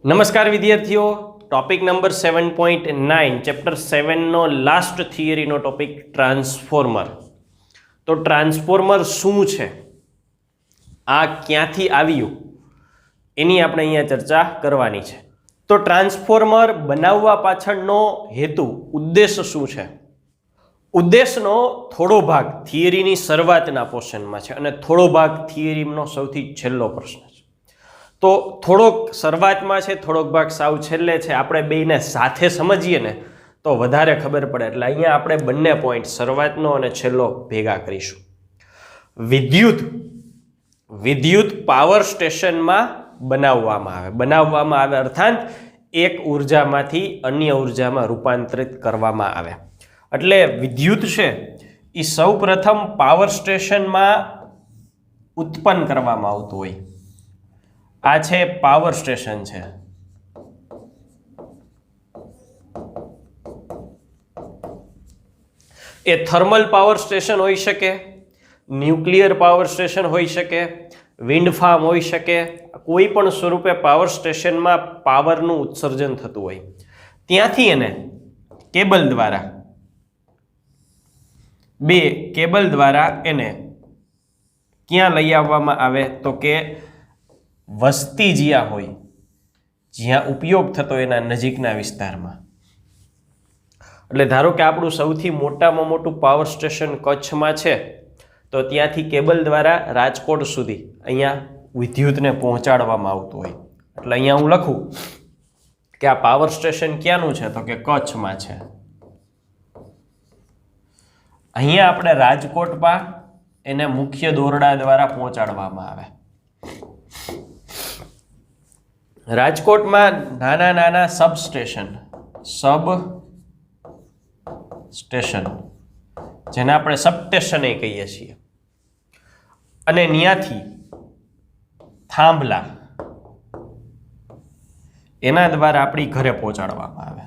નમસ્કાર વિદ્યાર્થીઓ, topic number 7.9 chapter 7 નો last થિયરીનો topic transformer. તો ટ્રાન્સફોર્મર શું છે, આ ક્યાંથી આવ્યું, એની આપણે અહીંયા ચર્ચા કરવાની છે. તો ટ્રાન્સફોર્મર બનાવવા પાછળનો હેતુ, ઉદ્દેશ શું છે? ઉદ્દેશનો થોડો ભાગ થિયરીની શરૂઆતના પોર્શનમાં છે અને થોડો ભાગ થિયરીનો સૌથી છેલ્લો પ્રશ્ન છે. તો થોડોક શરૂઆતમાં છે, થોડોક ભાગ સાવ છેલ્લે છે. આપણે બેયને સાથે સમજીએ ને તો વધારે ખબર પડે. એટલે અહીંયા આપણે બંને પોઈન્ટ, શરૂઆતનો અને છેલ્લો, ભેગા કરીશું. વિદ્યુત પાવર સ્ટેશનમાં બનાવવામાં આવે અર્થાત એક ઉર્જામાંથી અન્ય ઉર્જામાં રૂપાંતરિત કરવામાં આવે. એટલે વિદ્યુત છે એ સૌ પ્રથમ પાવર સ્ટેશનમાં ઉત્પન્ન કરવામાં આવતું હોય. આ છે પાવર સ્ટેશન છે. એ થર્મલ પાવર સ્ટેશન હોઈ શકે, ન્યુક્લિયર પાવર સ્ટેશન હોઈ શકે, વિન્ડ ફાર્મ હોઈ શકે. કોઈ પણ સ્વરૂપે પાવર સ્ટેશનમાં પાવરનું ઉત્સર્જન થતું હોય. ત્યાંથી એને બે કેબલ દ્વારા એને ક્યાં લઈ આવવામાં આવે? તો કે વસ્તી જ્યાં હોય, જ્યાં ઉપયોગ થતો એના નજીકના વિસ્તારમાં. એટલે ધારો કે આપણું સૌથી મોટામાં મોટું પાવર સ્ટેશન કચ્છમાં છે, તો ત્યાંથી કેબલ દ્વારા રાજકોટ સુધી અહીંયા વિદ્યુતને પહોંચાડવામાં આવતું હોય. એટલે અહીંયા હું લખું કે આ પાવર સ્ટેશન ક્યાંનું છે? તો કે કચ્છમાં છે. અહીંયા આપણે રાજકોટમાં એને મુખ્ય દોરડા દ્વારા પહોંચાડવામાં આવે. રાજકોટમાં નાના નાના સબસ્ટેશન, જેને આપણે સબસ્ટેશન કહીએ છીએ, અને ત્યાંથી થાંભલા એના દ્વારા આપણી ઘરે પહોંચાડવામાં આવે.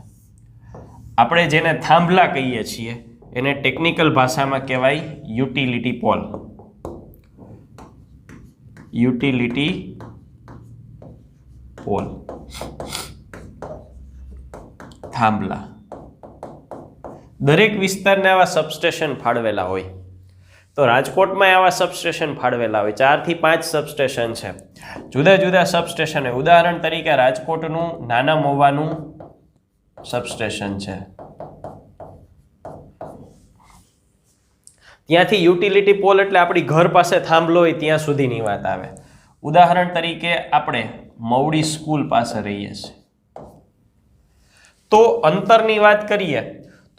આપણે જેને થાંભલા કહીએ છીએ એને ટેકનિકલ ભાષામાં કહેવાય યુટિલિટી પોલ. થાંભલા. દરેક વિસ્તારને આવા સબસ્ટેશન ફાળવેલા હોય. તો રાજકોટમાં આવા સબસ્ટેશન ફાળવેલા હોય. 4 થી 5 સબસ્ટેશન છે, જુદા જુદા સબસ્ટેશન. ઉદાહરણ તરીકે રાજકોટનું નાના મોવાનું સબસ્ટેશન છે. ત્યાંથી યુટિલિટી પોલ એટલે આપણી ઘર પાસે થાંભલો હોય ત્યાં સુધીની વાત આવે. ઉદાહરણ તરીકે આપણે મવડી સ્કૂલ પાસે રહીએ છીએ, તો અંતરની વાત કરીએ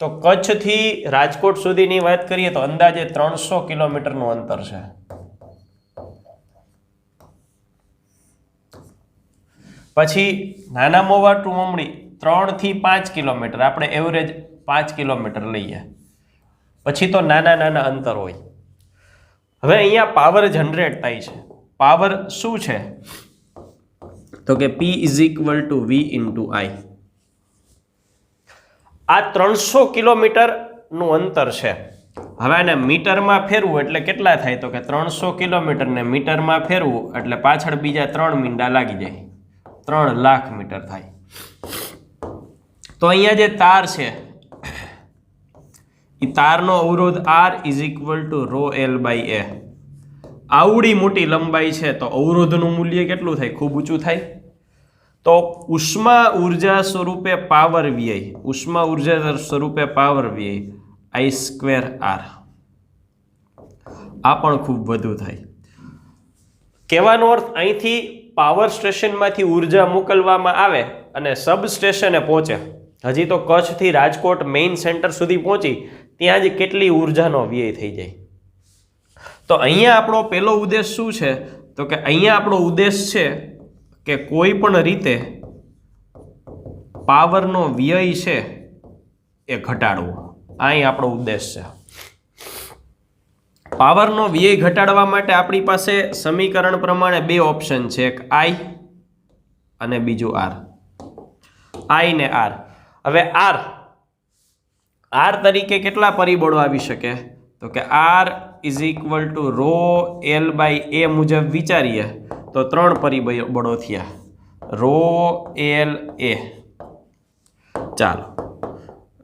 તો કચ્છથી રાજકોટ સુધીની વાત કરીએ તો અંદાજે 300 કિલોમીટરનું અંતર છે. પછી નાના મોવા ટુ મમડી 3 થી 5 કિલોમીટર, આપણે એવરેજ 5 કિલોમીટર લઈએ. પછી તો નાના નાના અંતર હોય. હવે અહીંયા પાવર જનરેટ થાય છે. પાવર શું છે? તો કે P = V × I. આ 300 કિલોમીટરનું અંતર છે. હવે આને મીટરમાં ફેરવું એટલે કેટલા થાય? તો કે 300 કિલોમીટરને મીટરમાં ફેરવું એટલે પાછળ બીજા 3 મીંડા લાગી જાય, 3 લાખ મીટર થાય. તો અહીંયા જે તાર છે એ તારનો અવરોધ R = ρl/A. આવડી મોટી લંબાઈ છે તો અવરોધનું મૂલ્ય કેટલું થાય? ખૂબ ઊંચું થાય. તો ઉષ્મા ઉર્જા સ્વરૂપે પાવર વ્યય, I²R. આ પણ ખૂબ વધુ થાય. કહેવાનો અર્થ, અહીંથી પાવર સ્ટેશનમાંથી ઉર્જા મોકલવામાં આવે અને સબસ્ટેશને પહોંચે. હજી તો કચ્છથી રાજકોટ મેઇન સેન્ટર સુધી પહોંચી ત્યાં જ કેટલી ઉર્જાનો વ્યય થઈ જાય. તો અહીંયા આપણો પહેલો ઉદ્દેશ શું છે? તો કે અહીંયા આપણો ઉદ્દેશ છે કે કોઈ પણ રીતે પાવરનો વ્યય છે એ ઘટાડવો. અહીં આપણો ઉદ્દેશ છે. પાવરનો વ્યય ઘટાડવા માટે આપણી પાસે સમીકરણ પ્રમાણે 2 ઓપ્શન છે, એક I અને બીજું R. I ને R. હવે R તરીકે કેટલા પરિબળો આવી શકે? તો કે R = ρl/A મુજબ વિચારીએ તો 3 પરિબળો થયા. રો એલ એ. ચાલો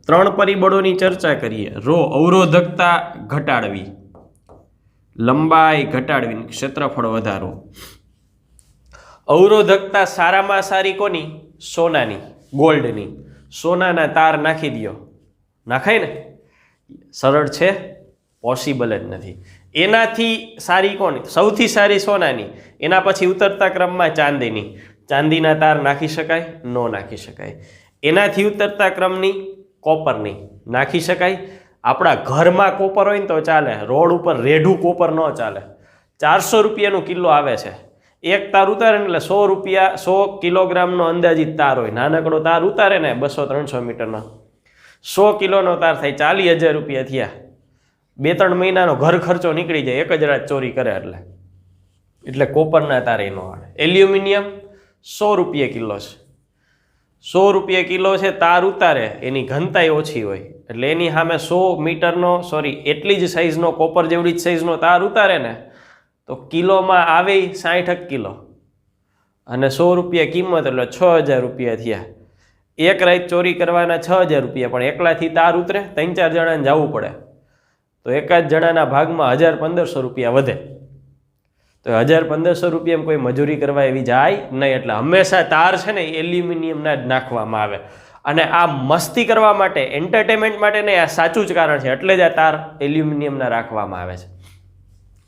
3 પરિબળોની ચર્ચા કરીએ. રો અવરોધકતા ઘટાડવી, લંબાઈ ઘટાડવી, ક્ષેત્રફળ વધારવું. અવરોધકતા સારામાં સારી કોની? સોનાની, ગોલ્ડની. સોનાના તાર નાખી દો, નાખાય ને? સરળ છે? પોસિબલ જ નથી. એનાથી સારી કોની? સૌથી સારી સોનાની, એના પછી ઉતરતા ક્રમમાં ચાંદીની. ચાંદીના તાર નાખી શકાય? ન નાખી શકાય. એનાથી ઉતરતા ક્રમની કોપરની નાખી શકાય. આપણા ઘરમાં કોપર હોય ને તો ચાલે, રોડ ઉપર રેઢું કોપર ન ચાલે. 400 રૂપિયાનો કિલો આવે છે. એક તાર ઉતારે ને એટલે 100 રૂપિયા, 100 કિલોગ્રામનો અંદાજિત તાર હોય. નાનકડો તાર ઉતારે ને 200-300 મીટરનો, 100 કિલોનો તાર થાય, 40,000 રૂપિયા થયા. 2-3 મહિનાનો ઘર ખર્ચો નીકળી જાય એક જ રાત ચોરી કરે એટલે કોપરના તાર એનો આવે. એલ્યુમિનિયમ 100 રૂપિયા કિલો છે. 100 રૂપિયા કિલો છે. તાર ઉતારે એની ઘનતાઈ ઓછી હોય એટલે એની સામે 100 મીટરનો એટલી જ સાઈઝનો કોપર જેવડી જ સાઈઝનો તાર ઉતારે ને તો કિલોમાં આવે 60 કિલો અને 100 રૂપિયા કિંમત એટલે 6,000 રૂપિયા થયા. એક રાત ચોરી કરવાના 6,000 રૂપિયા, પણ એકલાથી તાર ઉતરે? 3-4 જણાને જવું પડે તો એકાદ જણાના ભાગમાં 1,000-1,500 રૂપિયા વધે. તો 1,000-1,500 રૂપિયામાં કોઈ મજૂરી કરવા એવી જાય નહીં. એટલે હંમેશા તાર છે ને એલ્યુમિનિયમના જ નાખવામાં આવે. અને આ મસ્તી કરવા માટે, એન્ટરટેનમેન્ટ માટે નહીં, આ સાચું જ કારણ છે. એટલે જ આ તાર એલ્યુમિનિયમના રાખવામાં આવે છે.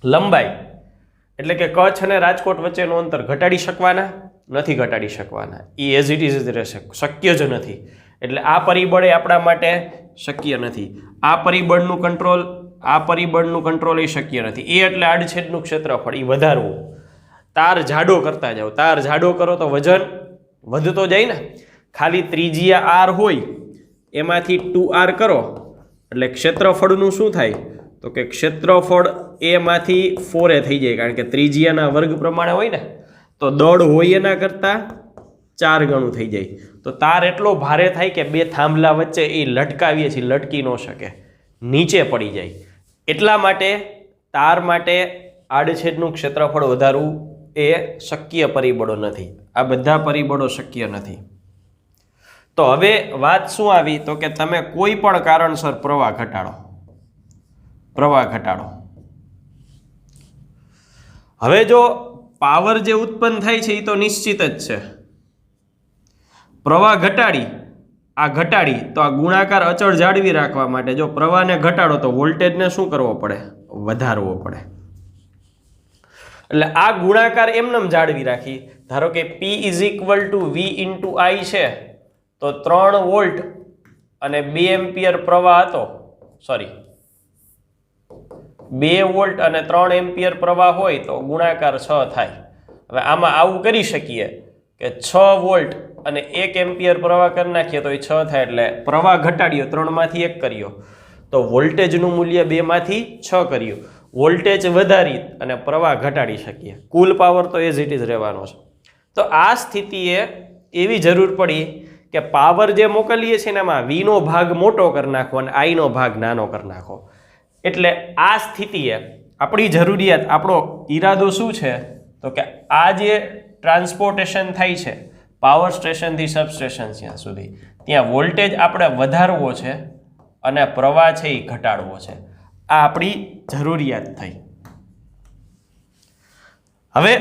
લંબાઈ એટલે કે કચ્છ અને રાજકોટ વચ્ચેનું અંતર ઘટાડી શકવાના નથી, ઘટાડી શકવાના. એ એઝ ઇટ ઇઝ જ રહેશે, શક્ય જ નથી. એટલે આ પરિબળ એ આપણા માટે શક્ય નથી. આ પરિબળનું કંટ્રોલ એ શક્ય નથી. એ એટલે આડછેદનું ક્ષેત્રફળ એ વધારવું. તાર જાડો કરતા જાઓ. તાર જાડો કરો તો વજન વધતો જાય ને. ખાલી ત્રિજ્યા r હોય એમાંથી 2r કરો એટલે ક્ષેત્રફળનું શું થાય? તો કે ક્ષેત્રફળ એમાંથી 4a થઈ જાય, કારણ કે ત્રિજ્યાના વર્ગ પ્રમાણે હોય ને તો દળ હોય એના કરતાં 4 ગણું થઈ જાય. તો તાર એટલો ભારે થાય કે 2 થાંભલા વચ્ચે એ લટકાવીએ છીએ, લટકી ન શકે, નીચે પડી જાય. એટલા માટે તાર માટે આડછેદનું ક્ષેત્રફળ વધારવું એ શક્ય પરિબળો નથી. આ બધા પરિબળો શક્ય નથી. તો હવે વાત શું આવી? તો કે તમે કોઈ પણ કારણસર પ્રવાહ ઘટાડો. હવે જો પાવર જે ઉત્પન્ન થાય છે એ તો નિશ્ચિત જ છે. પ્રવાહ ઘટાડી તો આ ગુણાકાર અચળ જાળવી રાખવા માટે જો પ્રવાહને ઘટાડો તો વોલ્ટેજને શું કરવો પડે? વધારવો પડે. એટલે આ ગુણાકાર એમનેમ જાળવી રાખી. ધારો કે P = V × I છે તો 3 વોલ્ટ અને 2 એમ્પિયર પ્રવાહ હતો. 2 વોલ્ટ અને 3 એમ્પિયર પ્રવાહ હોય તો ગુણાકાર 6 થાય. હવે આમાં આવું કરી શકીએ કે 6 વોલ્ટ અને 1 એમ્પિયર પ્રવાહ કરી નાખીએ તો એ 6 થાય. એટલે પ્રવાહ ઘટાડ્યો, 3 માંથી 1 કર્યો તો વોલ્ટેજનું મૂલ્ય 2 માંથી 6 કર્યું. વોલ્ટેજ વધારી અને પ્રવાહ ઘટાડી શકીએ. કુલ પાવર તો એઝ ઇટ ઇઝ રહેવાનો છે. તો આ સ્થિતિએ એવી જરૂર પડી કે પાવર જે મોકલીએ છીએ ને એમાં V નો ભાગ મોટો કરી નાખો અને I નો ભાગ નાનો કરી નાખો. એટલે આ સ્થિતિએ આપણી જરૂરિયાત, આપણો ઈરાદો શું છે? તો કે આ જે ટ્રાન્સપોર્ટેશન થાય છે પાવર સ્ટેશનથી સબસ્ટેશન સુધી, ત્યાં વોલ્ટેજ આપણે વધારવો છે અને પ્રવાહ છે એ ઘટાડવો છે. આ આપણી જરૂરિયાત થઈ. હવે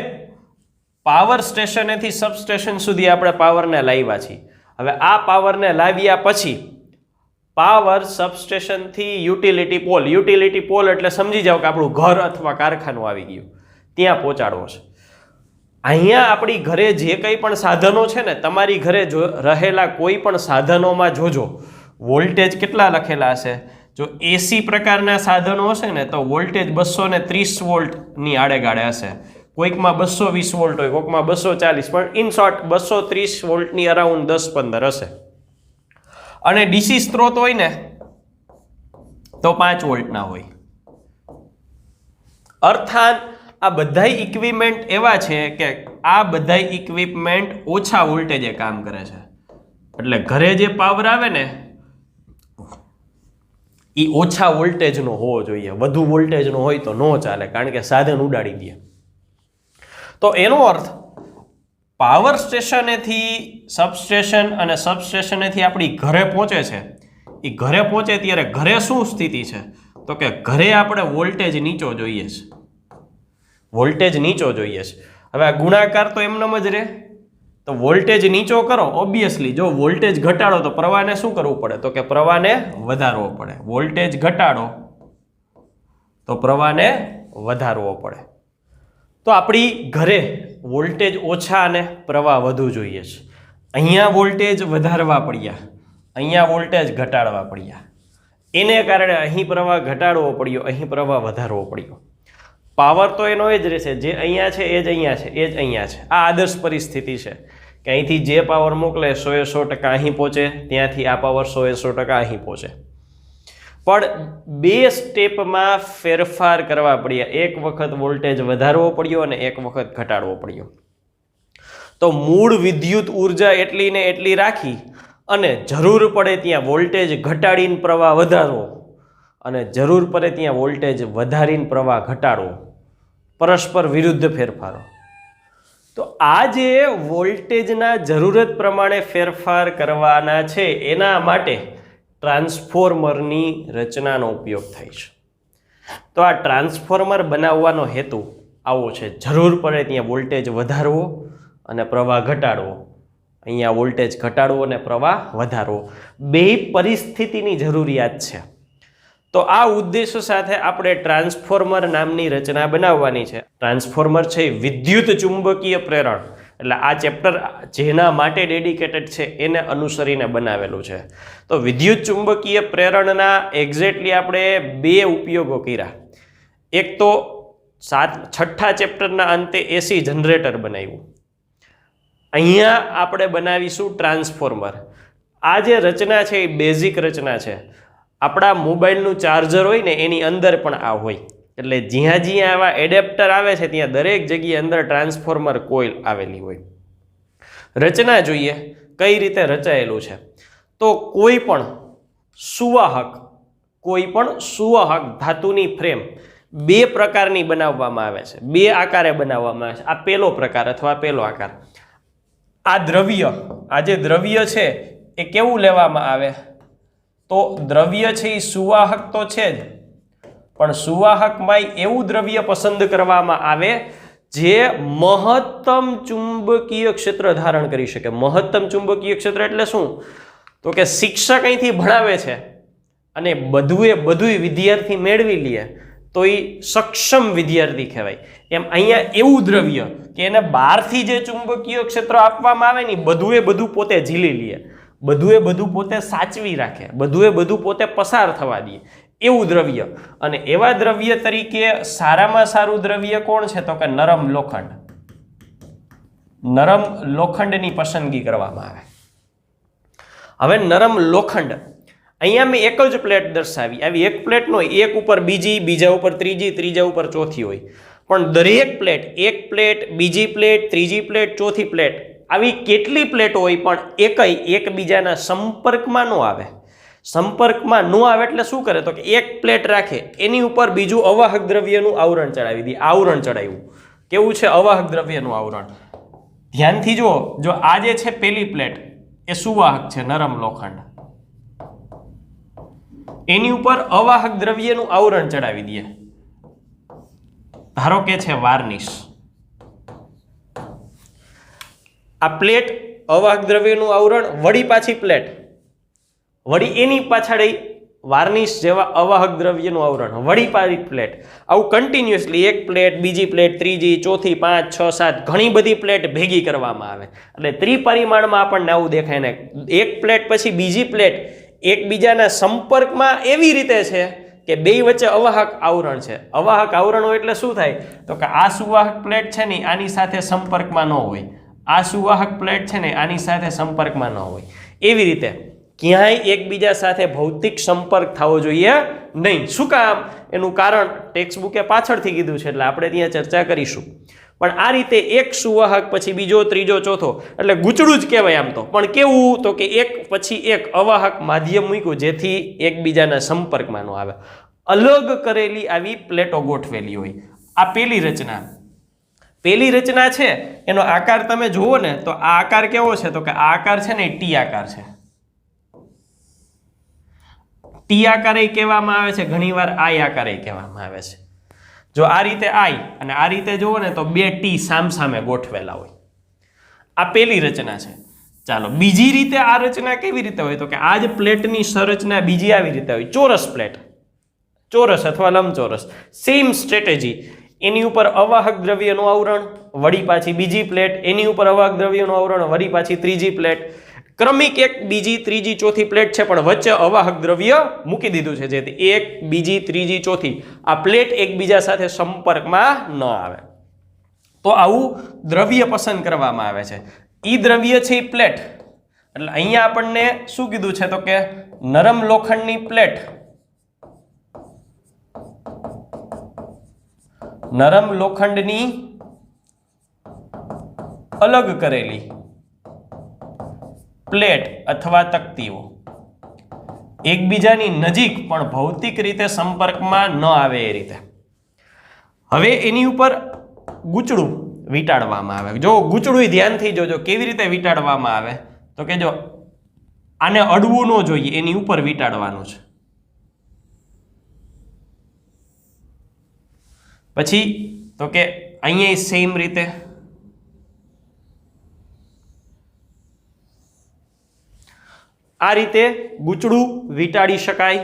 પાવર સ્ટેશનેથી સબસ્ટેશન સુધી આપણે પાવરને લાવ્યા છીએ. હવે આ પાવરને લાવ્યા પછી પાવર સબસ્ટેશનથી યુટિલિટી પોલ એટલે સમજી જાઓ કે આપણું ઘર અથવા કારખાનું આવી ગયું, ત્યાં પહોંચાડવો છે. અહીંયા આપણી ઘરે જે કંઈ પણ સાધનો છે ને, તમારી ઘરે રહેલા કોઈ પણ સાધનોમાં જોજો વોલ્ટેજ કેટલા લખેલા હશે. જો AC પ્રકારના સાધનો હશે ને તો વોલ્ટેજ 230 વોલ્ટની આડેગાડે હશે. કોઈકમાં 220 વોલ્ટ હોય, કોઈકમાં 240, પણ ઇન શોર્ટ 230 વોલ્ટની અરાઉન્ડ 10-15 હશે. અને DC સ્ત્રોત હોય ને તો 5 વોલ્ટના હોય. અર્થાત આ બધા ઇક્વિપમેન્ટ એવા છે કે આ બધા ઇક્વિપમેન્ટ ઓછા વોલ્ટેજે કામ કરે છે. એટલે ઘરે જે પાવર આવે ને એ ઓછા વોલ્ટેજનો હોવો જોઈએ. વધુ વોલ્ટેજનો હોય તો ન ચાલે, કારણ કે સાધન ઉડાડી દે. તો એનો અર્થ પાવર સ્ટેશનેથી સબસ્ટેશન અને સબસ્ટેશનેથી આપણી ઘરે પહોંચે છે, એ ઘરે પહોંચે ત્યારે ઘરે શું સ્થિતિ છે? તો કે ઘરે આપણે વોલ્ટેજ નીચો જોઈએ છે, વોલ્ટેજ નીચો જોઈએ છે. હવે આ ગુણાકાર તો એમનેમ જ રહે, તો વોલ્ટેજ નીચો કરો, ઓબ્વિયસલી જો વોલ્ટેજ ઘટાડો તો પ્રવાહને શું કરવું પડે? તો કે પ્રવાહને વધારવો પડે. વોલ્ટેજ ઘટાડો તો પ્રવાહને વધારવો પડે. તો આપણી ઘરે વોલ્ટેજ ઓછા અને પ્રવાહ વધુ જોઈએ છે. અહીંયા વોલ્ટેજ વધારવા પડ્યા, અહીંયા વોલ્ટેજ ઘટાડવા પડ્યા, એને કારણે અહીં પ્રવાહ ઘટાડવો પડ્યો, અહીં પ્રવાહ વધારવો પડ્યો. પાવર તો એનો એ જ રહેશે, જે અહીંયા છે એ જ અહીંયા છે, એ જ અહીંયા છે. આ આદર્શ પરિસ્થિતિ છે કે અહીંથી જે પાવર મોકલે 100% અહીં પહોંચે, ત્યાંથી આ પાવર 100% અહીં પહોંચે. પણ બે સ્ટેપમાં ફેરફાર કરવા પડ્યા, એક વખત વોલ્ટેજ વધારવો પડ્યો અને એક વખત ઘટાડવો પડ્યો. તો મૂળ વિદ્યુત ઉર્જા એટલી ને એટલી રાખી અને જરૂર પડે ત્યાં વોલ્ટેજ ઘટાડીને પ્રવાહ વધારવો અને જરૂર પડે ત્યાં વોલ્ટેજ વધારીને પ્રવાહ ઘટાડવો, પરસ્પર વિરુદ્ધ ફેરફારો. તો આ જે વોલ્ટેજના જરૂરત પ્રમાણે ફેરફાર કરવાના છે એના માટે ટ્રાન્સફોર્મરની રચનાનો ઉપયોગ થાય છે. તો આ ટ્રાન્સફોર્મર બનાવવાનો હેતુ આવો છે, જરૂર પડે ત્યાં વોલ્ટેજ વધારવો અને પ્રવાહ ઘટાડવો, અહીંયા વોલ્ટેજ ઘટાડવો અને પ્રવાહ વધારવો, બે પરિસ્થિતિની જરૂરિયાત છે. તો આ ઉદ્દેશ્ય સાથે આપણે ટ્રાન્સફોર્મર નામની રચના બનાવવાની છે. ટ્રાન્સફોર્મર છે વિદ્યુત ચુંબકીય પ્રેરણ, એટલે આ ચેપ્ટર જેના માટે ડેડિકેટેડ છે એને અનુસરીને બનાવેલું છે. તો વિદ્યુત ચુંબકીય પ્રેરણના એક્ઝેક્ટલી આપણે બે ઉપયોગો કર્યા. એક તો 6થા ચેપ્ટરના અંતે એસી જનરેટર બનાવ્યું, અહીંયા આપણે બનાવીશું ટ્રાન્સફોર્મર. આ જે રચના છે એ બેઝિક રચના છે. આપણા મોબાઈલનું ચાર્જર હોય ને એની અંદર પણ આ હોય, એટલે જ્યાં જ્યાં આવા એડેપ્ટર આવે છે ત્યાં દરેક જગ્યાએ અંદર ટ્રાન્સફોર્મર કોઇલ આવેલી હોય. રચના જોઈએ કઈ રીતે રચાયેલું છે. તો કોઈ પણ સુવાહક ધાતુની ફ્રેમ બે પ્રકારની બનાવવામાં આવે છે, બે આકારે બનાવવામાં આવે છે. આ પહેલો પ્રકાર અથવા પહેલો આકાર. આ દ્રવ્ય, આ જે દ્રવ્ય છે એ કેવું લેવામાં આવે? તો દ્રવ્ય છે એ સુવાહક તો છે જ, પણ સુવાહકમાં એવું દ્રવ્ય પસંદ કરવામાં આવે જે મહત્તમ ચુંબકીય ક્ષેત્ર ધારણ કરી શકે. મહત્તમ ચુંબકીય ક્ષેત્ર એટલે શું? તો કે શિક્ષક અહીંથી ભણાવે છે અને બધું વિદ્યાર્થી મેળવી લે તો એ સક્ષમ વિદ્યાર્થી કહેવાય. એમ અહીંયા એવું દ્રવ્ય કે એને બહારથી જે ચુંબકીય ક્ષેત્ર આપવામાં આવે ને બધું પોતે ઝીલી લે, બધું પોતે સાચવી રાખે, બધું પોતે પસાર થવા દે, એવું દ્રવ્ય. અને એવા દ્રવ્ય તરીકે સારામાં સારું દ્રવ્ય કોણ છે? તો કે નરમ લોખંડ. નરમ લોખંડની પસંદગી કરવામાં આવે. હવે નરમ લોખંડ, અહીંયા મેં એક જ પ્લેટ દર્શાવી, આવી એક પ્લેટ ન હોય, એક ઉપર બીજી, બીજા ઉપર ત્રીજી, ત્રીજા ઉપર ચોથી હોય. પણ દરેક પ્લેટ, એક પ્લેટ, બીજી પ્લેટ, ત્રીજી પ્લેટ, ચોથી પ્લેટ, આવી કેટલી પ્લેટો હોય પણ એકબીજાના સંપર્કમાં ન આવે. સંપર્કમાં ન આવે એટલે શું કરે? તો કે એક પ્લેટ રાખે, એની ઉપર બીજું અવાહક દ્રવ્યનું આવરણ ચડાવી દે. આવરણ ચડાવ્યું કેવું છે? અવાહક દ્રવ્યનું આવરણ. ધ્યાનથી જુઓ, જો આ જે છે પેલી પ્લેટ એ સુવાહક છે, નરમ લોખંડ, એની ઉપર અવાહક દ્રવ્યનું આવરણ ચડાવી દે, ધારો કે છે વાર્નિશ. આ પ્લેટ અવાહક દ્રવ્યનું આવરણ, વળી પાછી પ્લેટ, વળી એની પાછળ વાર્નિશ જેવા અવાહક દ્રવ્યનું આવરણ, વળી પાછી પ્લેટ. આવું કન્ટિન્યુઅસલી એક પ્લેટ, બીજી પ્લેટ, ત્રીજી, ચોથી, 5, 6, 7 ઘણી બધી પ્લેટ ભેગી કરવામાં આવે એટલે ત્રિપરિમાણમાં આપણને આવું દેખાય ને. એક પ્લેટ પછી બીજી પ્લેટ એકબીજાના સંપર્કમાં એવી રીતે છે કે બે વચ્ચે અવાહક આવરણ છે. અવાહક આવરણ હોય એટલે શું થાય? તો કે આ સુવાહક પ્લેટ છે ને આની સાથે સંપર્કમાં ન હોય, આ સુવાહક પ્લેટ છે ને આની સાથે સંપર્કમાં ન હોય. એવી રીતે ક્યાંય એકબીજા સાથે ભૌતિક સંપર્ક થવો જોઈએ નહીં. શું કામ? એનું કારણ ટેક્સ્ટ બુકે પાછળથી કીધું છે એટલે આપણે ત્યાં ચર્ચા કરીશું. પણ આ રીતે એક સુવાહક પછી બીજો, ત્રીજો, ચોથો, એટલે ગૂંચળું જ કહેવાય આમ તો. પણ કેવું? તો કે એક પછી એક અવાહક માધ્યમ મૂક્યું જેથી એકબીજાના સંપર્કમાં ન આવે. અલગ કરેલી આવી પ્લેટો ગોઠવેલી હોય. આ પેલી રચના. પેલી રચના છે એનો આકાર તમે જુઓ ને તો આ આકાર કેવો છે, તો કે આ આકાર છે ને એ ટી આકાર છે. ટી આકારે કહેવામાં આવે છે, ઘણીવાર આઈ આકારે કહેવામાં આવે છે. જો આ રીતે આઈ અને આ રીતે જુઓ ને તો બે ટી સામસામે ગોઠવેલા હોય. આ પેલી રચના છે. ચાલો બીજી રીતે આ રચના કેવી રીતે હોય, તો કે આ જ પ્લેટની સંરચના બીજી આવી રીતે હોય, ચોરસ પ્લેટ, ચોરસ અથવા લંબચોરસ. સેમ સ્ટ્રેટેજી, એની ઉપર અવાહક દ્રવ્યનું આવરણ, વળી પાછી બીજી પ્લેટ, એની ઉપર અવાહક દ્રવ્યનું આવરણ, વળી પાછી ત્રીજી પ્લેટ. ક્રમિક એક બીજી ત્રીજી ચોથી પ્લેટ છે, પણ વચ્ચે અવાહક દ્રવ્ય મૂકી દીધું છે, જેથી એક બીજી ત્રીજી ચોથી આ પ્લેટ એકબીજા સાથે સંપર્કમાં ન આવે. તો આવું દ્રવ્ય પસંદ કરવામાં આવે છે. ઈ દ્રવ્ય છે એ પ્લેટ, એટલે અહીંયા આપણને શું કીધું છે, તો કે નરમ લોખંડની પ્લેટ, નરમ લોખંડની અલગ કરેલી પ્લેટ અથવા તકતીઓ એકબીજાની નજીક પણ ભૌતિક રીતે સંપર્કમાં ન આવે એ રીતે. હવે એની ઉપર ગૂંચળું વીંટાળવામાં આવે. જો ગૂંચળું ધ્યાનથી જોજો કેવી રીતે વીંટાળવામાં આવે, તો કે જો આને અડવું ન જોઈએ, એની ઉપર વીંટાળવાનું છે. પછી તો કે અહીંયા સેમ રીતે આ રીતે ગૂંચળું વીંટાળી શકાય.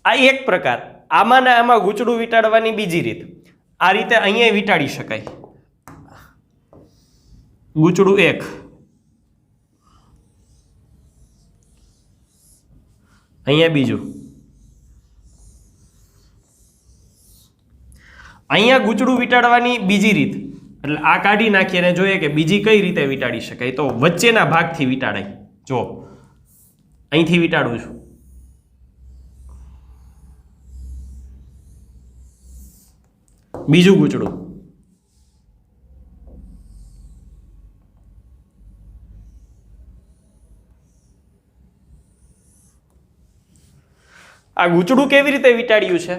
આ એક પ્રકાર. આમાં ને આમાં ગૂંચળું વીંટાળવાની બીજી રીત. આ રીતે અહીંયા વીંટાળી શકાય. ગૂંચળું એક, અહીંયા બીજું, અહીંયા ગૂંચળું વીંટાળવાની બીજી રીત. એટલે આ કાઢી નાખીએ અને જોઈએ કે બીજી કઈ રીતે વીંટાળી શકાય. તો વચ્ચેના ભાગથી વીંટાળાય. જો અહીંથી વીંટાળું છું, બીજું ગૂંચળું, આ ગૂંચળું કેવી રીતે વીંટાળ્યું છે,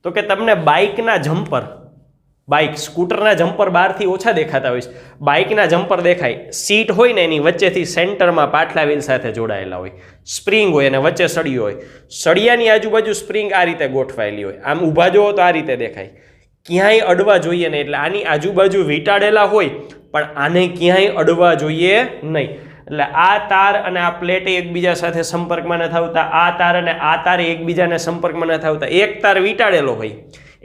તો કે તમને બાઇકના જમ્પર, બાઇક સ્કૂટરના જમ્પર બહારથી ઓછા દેખાતા હોય છે, બાઇકના જમ્પર દેખાય, સીટ હોય ને એની વચ્ચેથી સેન્ટરમાં પાછલા વ્હીલ સાથે જોડાયેલા હોય, સ્પ્રિંગ હોય અને વચ્ચે સળિયો હોય, સળિયાની આજુબાજુ સ્પ્રિંગ આ રીતે ગોઠવાયેલી હોય. આમ ઊભા જોવો તો આ રીતે દેખાય, ક્યાંય અડવા જોઈએ નહીં. એટલે આની આજુબાજુ વીંટાળેલા હોય પણ આને ક્યાંય અડવા જોઈએ નહીં. એટલે આ તાર અને આ પ્લેટ એકબીજા સાથે સંપર્કમાં ન થતા, આ તાર અને આ તાર એકબીજાને સંપર્કમાં ન થતા, એક તાર વીંટાળેલો હોય,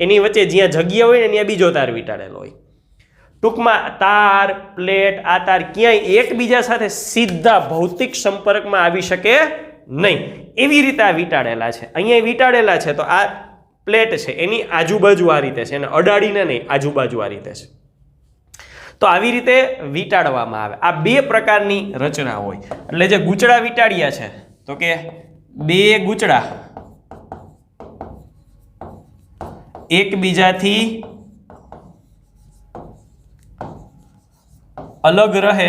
એની વચ્ચે જ્યાં જગ્યા હોય ને ત્યાં બીજો તાર વીંટાળેલો હોય. ટૂંકમાં તાર, પ્લેટ, આ તાર ક્યાંય એકબીજા સાથે સીધા ભૌતિક સંપર્કમાં આવી શકે નહીં, એવી રીતે આ વીંટાળેલા છે. અહીંયા વીંટાળેલા છે તો આ પ્લેટ છે એની આજુબાજુ આ રીતે છે, એને અડાડીને નહીં, આજુબાજુ આ રીતે છે. તો આવી રીતે વીંટાળવામાં આવે. આ બે પ્રકારની રચના હોય. એટલે જે ગૂંચળા વીંટાળ્યા છે, તો કે બે ગૂંચળા એકબીજાથી અલગ રહે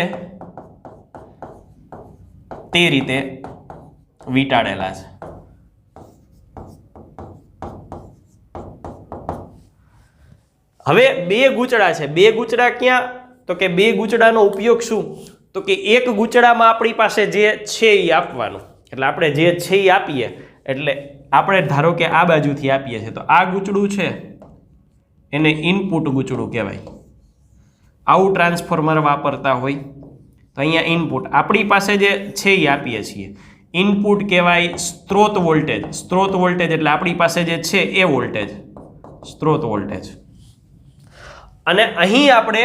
તે રીતે વીંટાળેલા છે. હવે બે ગૂંચળા છે. બે ગૂંચળા ક્યાં, તો કે બે ગૂંચળાનો ઉપયોગ શું, તો કે એક ગૂંચળામાં આપણી પાસે જે છે એ આપવાનું. એટલે આપણે જે છે એ આપીએ, એટલે આપણે ધારો કે આ બાજુથી આપીએ છીએ, તો આ ગૂંચળું છે એને ઇનપુટ ગૂંચળું કહેવાય. આવું ટ્રાન્સફોર્મર વાપરતા હોય તો અહીંયા ઇનપુટ આપણી પાસે જે છે એ આપીએ છીએ. ઇનપુટ કહેવાય સ્ત્રોત વોલ્ટેજ. સ્ત્રોત વોલ્ટેજ એટલે આપણી પાસે જે છે એ વોલ્ટેજ, સ્ત્રોત વોલ્ટેજ. અને અહીં આપણે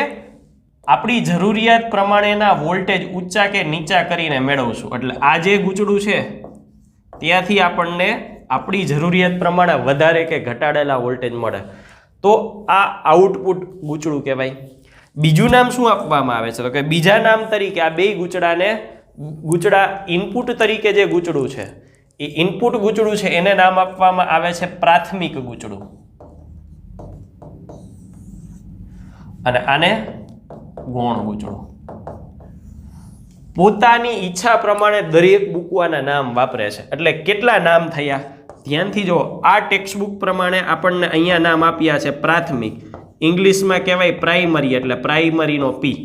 આપણી જરૂરિયાત પ્રમાણેના વોલ્ટેજ ઊંચા કે નીચા કરીને મેળવશું. એટલે આ જે ગૂંચળું છે ત્યાંથી આપણને આપણી જરૂરિયાત પ્રમાણે વધારે કે ઘટાડેલા વોલ્ટેજ મળે, તો આ આઉટપુટ ગૂંચળું કહેવાય. બીજું નામ શું આપવામાં આવે છે, તો કે બીજા નામ તરીકે આ બે ગૂંચળાને, ગૂંચળા ઇનપુટ તરીકે જે ગૂંચળું છે એ ઇનપુટ ગૂંચળું છે એને નામ આપવામાં આવે છે પ્રાથમિક ગૂંચળું, અને આને ગૌણ ગૂંચળું. પોતાની ઈચ્છા પ્રમાણે દરેક બુકવાના નામ વાપરે છે. એટલે કેટલા નામ થયા ધ્યાનથી જો. આ ટેક્સ્ટ બુક પ્રમાણે આપણને અહીંયા નામ આપ્યા છે પ્રાથમિક, ઇંગ્લિશમાં કહેવાય પ્રાઇમરી એટલે પ્રાઇમરીનો પી,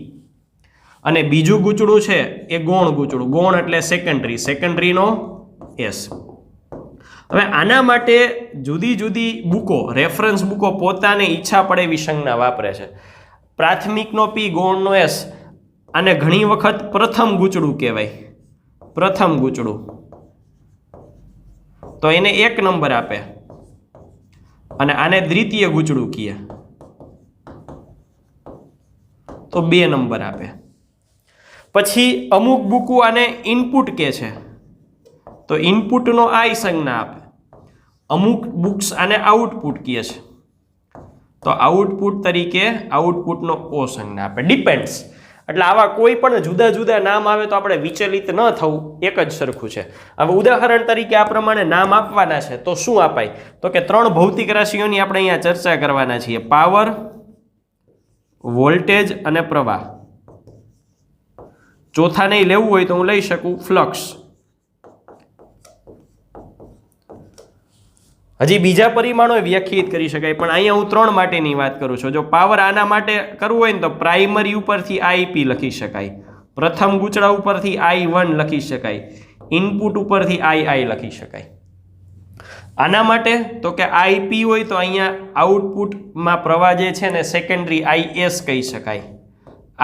અને બીજું ગૂંચળું છે એ ગૌણ ગૂંચળું, ગૌણ એટલે સેકન્ડરી, સેકન્ડરીનો એસ. હવે આના માટે જુદી જુદી બુકો, રેફરન્સ બુકો પોતાને ઈચ્છા પડે એવી સંજ્ઞા વાપરે છે. પ્રાથમિકનો પી, ગૌણનો એસ, આને ઘણી વખત પ્રથમ ગૂંચળું કહેવાય, પ્રથમ ગૂંચળું, તો એને 1 નંબર આપે, અને આને દ્વિતીય ગૂંચળું કહે તો 2 નંબર આપે. પછી અમુક બુકો આને ઇનપુટ કહે છે તો ઇનપુટનો આઈ સંજ્ઞા આપે. અમુક બુક્સ આને આઉટપુટ કહે છે તો આઉટપુટ તરીકે આઉટપુટનો ઓ સંજ્ઞા આપે. ડિપેન્ડ્સ. એટલે આવા કોઈ પણ જુદા જુદા નામ આવે તો આપણે વિચલિત ન થવું, એક જ સરખું છે. હવે ઉદાહરણ તરીકે આ પ્રમાણે નામ આપવાના છે તો શું અપાય? તો કે 3 ભૌતિક રાશિઓની આપણે અહીંયા ચર્ચા કરવાના છીએ: પાવર, વોલ્ટેજ અને પ્રવાહ. ચોથા નહીં લેવું હોય તો હું લઈ શકું ફ્લક્સ. હજી બીજા પરિમાણો વ્યાખ્યાયિત કરી શકાય, પણ અહીંયા હું 3 માટેની વાત કરું છું. જો પાવર આના માટે કરવું હોય ને તો પ્રાઇમરી ઉપરથી આઈપી લખી શકાય, પ્રથમ ગૂંચળા ઉપરથી I1 લખી શકાય, ઇનપુટ ઉપરથી II લખી શકાય. આના માટે તો કે આઈપી હોય તો અહીંયા આઉટપુટમાં પ્રવાહ જે છે ને સેકન્ડરી IS કહી શકાય,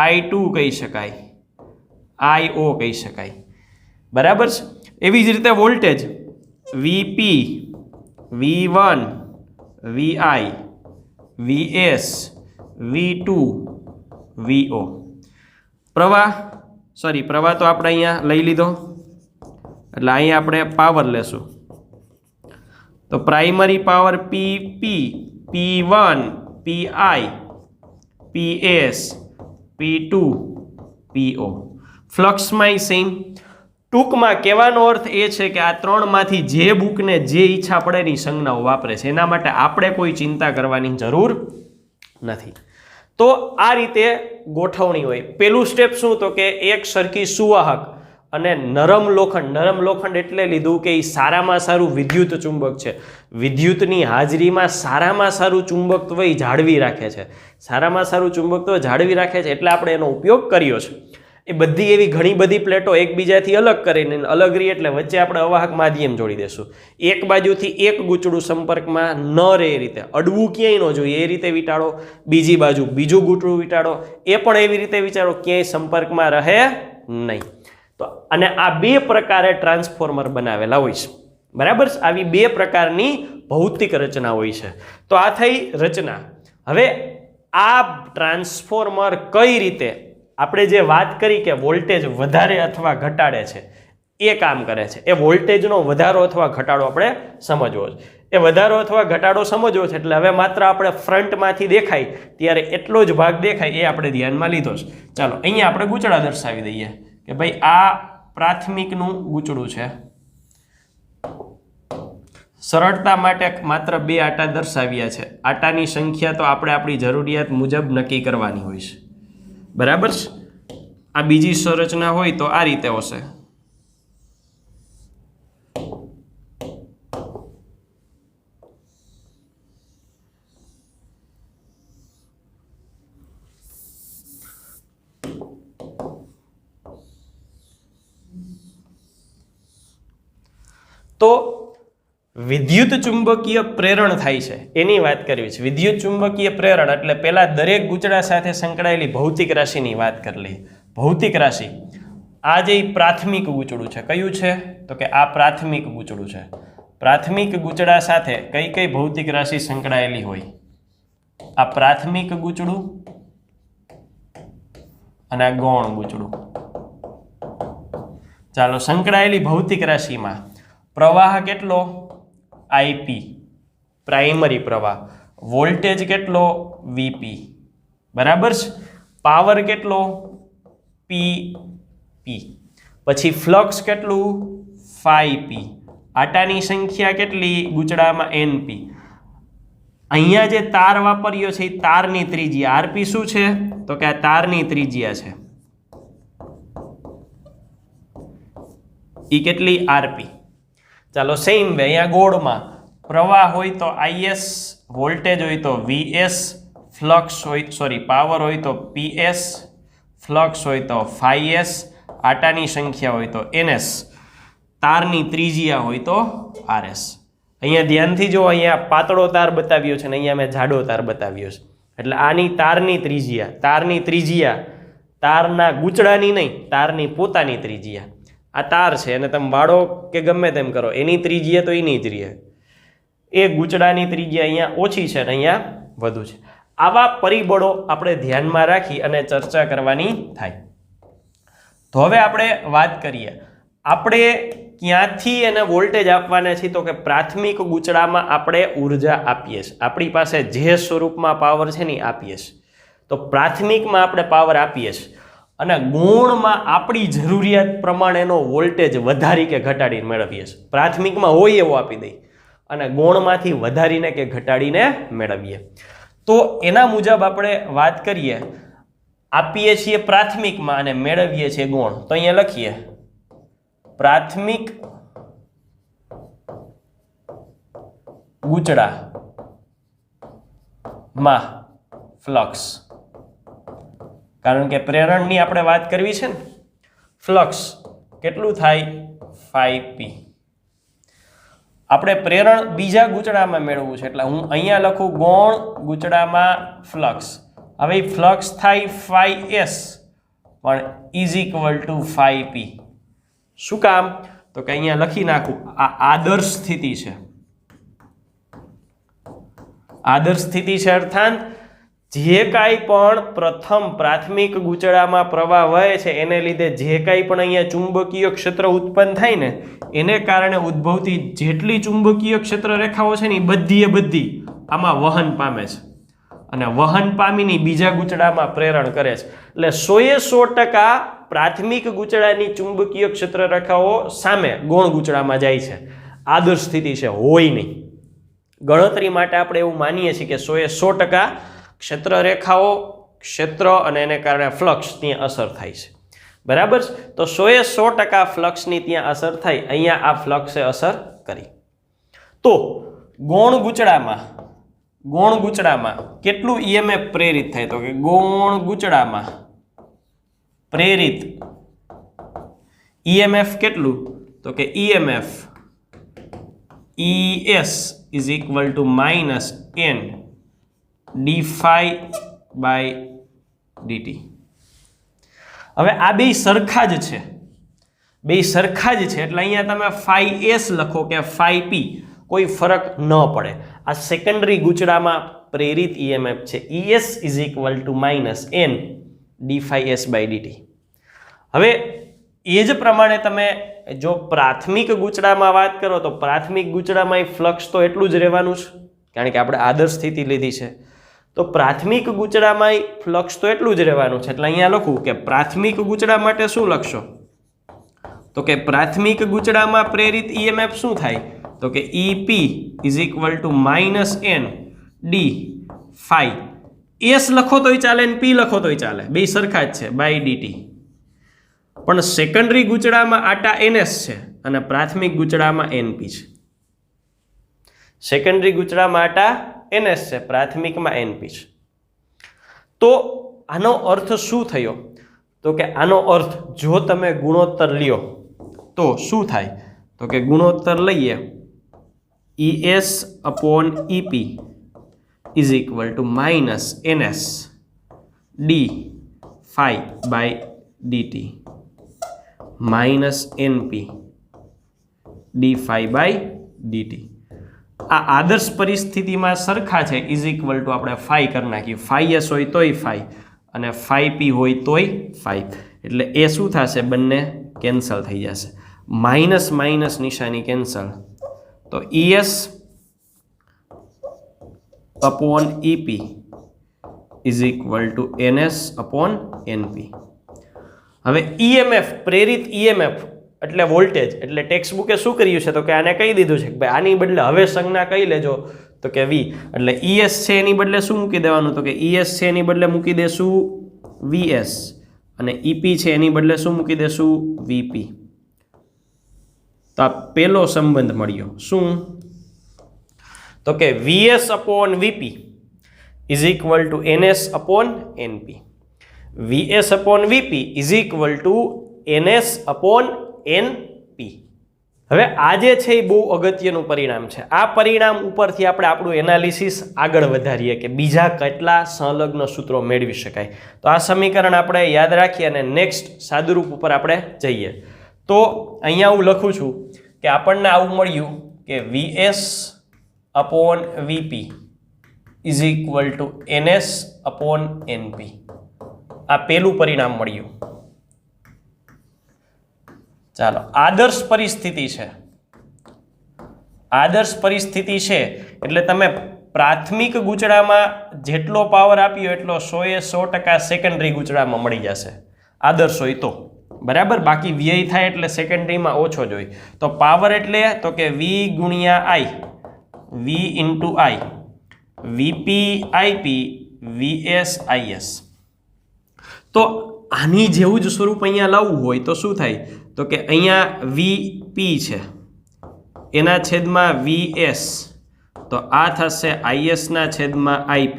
I2 કહી શકાય, IO કહી શકાય. બરાબર છે. એવી જ રીતે voltage VP, V1, VI, VS, V2, VO. પ્રવાહ તો આપણે અહીંયા લઈ લીધો, એટલે અહીંયા આપણે પાવર લેશું તો primary power PP, P1, PI, PS, P2, PO. ફ્લક્સમાં સેમ. ટૂંકમાં કહેવાનો અર્થ એ છે કે આ 3માંથી જે બુકને જે ઈચ્છા પડે એની સંજ્ઞાઓ વાપરે છે, એના માટે આપણે કોઈ ચિંતા કરવાની જરૂર નથી. તો આ રીતે ગોઠવણી હોય. પેલું સ્ટેપ શું? તો કે એક સરખી સુવાહક અને નરમ લોખંડ. નરમ લોખંડ એટલે લીધું કે એ સારામાં સારું વિદ્યુત ચુંબક છે. વિદ્યુતની હાજરીમાં સારામાં સારું ચુંબકત્વ એ જાળવી રાખે છે. સારામાં સારું ચુંબકત્વ જાળવી રાખે છે એટલે આપણે એનો ઉપયોગ કર્યો છે. એ બધી એવી ઘણી બધી પ્લેટો એકબીજાથી અલગ કરીને, અલગ રહી એટલે વચ્ચે આપણે અવાહક માધ્યમ જોડી દેશું. એક બાજુથી એક ગૂંચળું સંપર્કમાં ન રહે એ રીતે, અડવું ક્યાંય ન જોઈએ એ રીતે વિટાળો. બીજી બાજુ બીજું ગૂંચળું વિટાળો, એ પણ એવી રીતે વિચારો ક્યાંય સંપર્કમાં રહે નહીં. તો અને આ 2 પ્રકારે ટ્રાન્સફોર્મર બનાવેલા હોય છે. બરાબર. આવી 2 પ્રકારની ભૌતિક રચના હોય છે. તો આ થઈ રચના. હવે આ ટ્રાન્સફોર્મર કઈ રીતે, આપણે જે વાત કરી કે વોલ્ટેજ વધારે અથવા ઘટાડે છે એ કામ કરે છે, એ વોલ્ટેજનો વધારો અથવા ઘટાડો આપણે સમજવો છે. એ વધારો અથવા ઘટાડો સમજવો છે એટલે હવે માત્ર આપણે ફ્રન્ટમાંથી દેખાય ત્યારે એટલો જ ભાગ દેખાય એ આપણે ધ્યાનમાં લીધો છે. ચાલો અહીંયા આપણે ગૂંચળા દર્શાવી દઈએ કે ભાઈ આ પ્રાથમિકનું ગૂંચળું છે. સરળતા માટે માત્ર 2 આટા દર્શાવ્યા છે. આટાની સંખ્યા તો આપણે આપણી જરૂરિયાત મુજબ નક્કી કરવાની હોય છે. બરાબર છે. આ બીજી સંરચના હોય તો આ રીતે હશે. તો વિદ્યુત ચુંબકીય પ્રેરણ થાય છે એની વાત કરવી છે. વિદ્યુત ચુંબકીય પ્રેરણ એટલે પહેલા દરેક ગૂંચળા સાથે સંકળાયેલી ભૌતિક રાશિની વાત કરી લઈએ. ભૌતિક રાશિ આ જે પ્રાથમિક ગૂંચળું છે, કયું છે? તો કે આ પ્રાથમિક ગૂંચળું છે. પ્રાથમિક ગૂંચળા સાથે કઈ કઈ ભૌતિક રાશિ સંકળાયેલી હોય? આ પ્રાથમિક ગૂંચળું અને આ ગૌણ ગૂંચળું. ચાલો, સંકળાયેલી ભૌતિક રાશિમાં પ્રવાહ કેટલો? IP, પ્રાઇમરી પ્રવાહ. વોલ્ટેજ કેટલો? VP. બરાબર છે. પાવર કેટલો? PP. પછી ફ્લક્સ કેટલું? phi p. આટાની સંખ્યા કેટલી ગૂંચળામાં? NP. અહીંયા જે તાર વાપર્યો છે એ તારની ત્રિજ્યા RP શું છે? તો કે આ તારની ત્રિજ્યા છે. એ કેટલી આરપી. ચાલો સેમ વે અહીંયા ગોળમાં પ્રવાહ હોય તો આઈએસ, વોલ્ટેજ હોય તો વીએસ, ફ્લક્સ હોય પાવર હોય તો પીએસ, ફ્લક્સ હોય તો ફાઈએસ, આટાની સંખ્યા હોય તો એનએસ, તારની ત્રિજ્યા હોય તો આરએસ. અહીંયા ધ્યાનથી જો, અહીંયા પાતળો તાર બતાવ્યો છે ને અહીંયા મેં જાડો તાર બતાવ્યો છે. એટલે આની તારની ત્રિજ્યા તારના ગૂંચડાની નહીં, તારની પોતાની ત્રિજ્યા. આ તાર છે અને તમે વાળો કે ગમે તેમ કરો, એની ત્રિજ્યા તો એની જ રહે. એ ગૂંચડાની ત્રિજ્યા અહીંયા ઓછી છે અને અહીંયા વધુ છે. આવા પરિબળો આપણે ધ્યાનમાં રાખી અને ચર્ચા કરવાની થાય. તો હવે આપણે વાત કરીએ, આપણે ક્યાંથી એને વોલ્ટેજ આપવાના છીએ. તો કે પ્રાથમિક ગૂંચડામાં આપણે ઉર્જા આપીએ છીએ. આપણી પાસે જે સ્વરૂપમાં પાવર છે ને આપીએ છીએ. તો પ્રાથમિકમાં આપણે પાવર આપીએ છીએ અને ગૌણમાં આપણી જરૂરિયાત પ્રમાણેનો વોલ્ટેજ વધારી કે ઘટાડીને મેળવીએ છીએ. પ્રાથમિકમાં હોય એવો આપી દઈએ અને ગૌણમાંથી વધારીને કે ઘટાડીને મેળવીએ. તો એના મુજબ આપણે વાત કરીએ, આપીએ છીએ પ્રાથમિકમાં અને મેળવીએ છીએ ગૌણ. તો અહીંયા લખીએ પ્રાથમિક ગૂંચડામાં ફ્લક્સ, કારણ કે પ્રેરણની આપણે વાત કરવી છે ને. ફ્લક્સ કેટલું થાય? 5p. આપણે પ્રેરણ બીજા ગૂંચડામાં મેળવવું છે એટલે હું અહીંયા લખું ગૌણ ગૂંચડામાં ફ્લક્સ. હવે ફ્લક્સ થાય 5s પણ ઇઝ ઇક્વલ ટુ 5p. શું કામ? તો કે અહીંયા લખી નાખું, આ આદર્શ સ્થિતિ છે. આદર્શ સ્થિતિ છે અર્થાત જે કાંઈ પણ પ્રથમ પ્રાથમિક ગૂંચડામાં પ્રવાહ વહે છે એને લીધે જે કાંઈ પણ અહીંયા ચુંબકીય ક્ષેત્ર ઉત્પન્ન થાય ને એને કારણે ઉદ્ભવતી જેટલી ચુંબકીય ક્ષેત્ર રેખાઓ છે ને એ બધી આમાં વહન પામે છે અને વહન પામીને બીજા ગૂંચડામાં પ્રેરણ કરે છે. એટલે 100% પ્રાથમિક ગૂંચડાની ચુંબકીય ક્ષેત્ર રેખાઓ સામે ગૌણ ગૂંચડામાં જાય છે. આદર્શ સ્થિતિ છે, હોય નહીં. ગણતરી માટે આપણે એવું માનીએ છીએ કે 100% ક્ષેત્ર રેખાઓ, ક્ષેત્ર અને એને કારણે ફ્લક્સ ત્યાં અસર થાય છે. બરાબર છે? તો 100% ફ્લક્સની ત્યાં અસર થાય. અહીંયા આ ફ્લક્સે અસર કરી. તો ગૌણ ગૂંચડામાં કેટલું ઈએમએફ પ્રેરિત થાય? તો કે ગૌણ ગૂંચડામાં પ્રેરિત ઈએમએફ કેટલું? તો કે EMF ES is equal two minus n d∅dt. હવે આ બે સરખા જ છે, એટલે અહીંયા તમે φs લખો કે φp, કોઈ ફરક ન પડે. આ સેકન્ડરી ગૂંચડામાં પ્રેરિત ઈએમએફ છે. ES is equal two minus n d∅s/dt. હવે એ જ પ્રમાણે તમે જો પ્રાથમિક ગૂંચડામાં વાત કરો તો પ્રાથમિક ગૂંચડામાં ફ્લક્સ તો એટલું જ રહેવાનું છે, કારણ કે આપણે આદર્શ સ્થિતિ લીધી છે. તો પ્રાથમિક ગૂંચડામાં ફ્લક્સ તો એટલું જ રહેવાનું છે. એટલે અહીંયા લખું કે પ્રાથમિક ગૂંચડા માટે શું લખશો? તો કે પ્રાથમિક ગૂંચડામાં પ્રેરિત ઈએમએફ શું થાય? તો કે EP is equal two minus n d∅. S લખો તોય ચાલે ને P લખો તોય ચાલે, બે સરખા જ છે, બાય dt. પણ સેકન્ડરી ગૂંચડામાં આટા NS છે અને પ્રાથમિક ગૂંચડામાં NP છે. સેકન્ડરી ગૂંચડામાં આટા NS છે, પ્રાથમિકમાં NP છે. તો આનો અર્થ શું થયો? તો કે આનો અર્થ જો તમે ગુણોત્તર લ્યો તો શું થાય? તો કે ગુણોત્તર લઈએ ES/EP is equal two minus NS d∅/dt minus NP d∅/dt. આ આદર્શ પરિસ્થિતિમાં સરખા છે, ઇઝ ઇક્વલ ટુ આપણે ફાઈ કરી નાખીએ. φs હોય તોય ફાઈ અને φp હોય તોય ફાઈ. એટલે એ શું થશે? બંને કેન્સલ થઈ જશે. માઇનસ માઇનસ નિશાની કેન્સલ. તો ES/EP is equal two NS/NP. હવે ઈએમએફ, પ્રેરિત ઈએમએફ એટલે વોલ્ટેજ, એટલે ટેક્સ્ટ બુકે શું કર્યું છે? તો કે આને કહી દીધું છે કે ભાઈ આની બદલે હવે સંજ્ઞા કઈ લેજો, તો કે V. એટલે ES છે એની બદલે શું મૂકી દેવાનું? તો કે ES છે એની બદલે મૂકી દેશું VS અને EP છે એની બદલે શું મૂકી દેશું? VP. તો આ પહેલો સંબંધ મળ્યો. શું? તો કે VS upon VP is equal to NS upon NP. VS upon VP is equal to NS upon NP. હવે આ જે છે એ બહુ અગત્યનું પરિણામ છે. આ પરિણામ ઉપરથી આપણે આપણું એનાલિસિસ આગળ વધારીએ કે બીજા કેટલા સંલગ્ન સૂત્રો મેળવી શકાય. તો આ સમીકરણ આપણે યાદ રાખીએ અને નેક્સ્ટ સાદુરૂપ ઉપર આપણે જઈએ. તો અહીંયા હું લખું છું કે આપણને આવું મળ્યું કે VS upon VP is equal to NS upon NP. આ પહેલું પરિણામ મળ્યું. ચાલો, આદર્શ પરિસ્થિતિ છે. આદર્શ પરિસ્થિતિ છે એટલે તમે પ્રાથમિક ગૂંચળામાં જેટલો પાવર આપ્યો એટલો 100% સેકન્ડરી ગૂંચળામાં મળી જશે. આદર્શ હોય તો બરાબર, બાકી વ્યય થાય એટલે સેકન્ડરીમાં ઓછો જ હોય. તો પાવર એટલે તો કે V ગુણ્યા I, V into I, VP IP VS IS. તો આની જેવું જ સ્વરૂપ અહીંયા લાવવું હોય તો શું થાય? તો કે અહીંયા VP છે એના છેદમાં VS, તો આ થશે IS ના છેદમાં IP.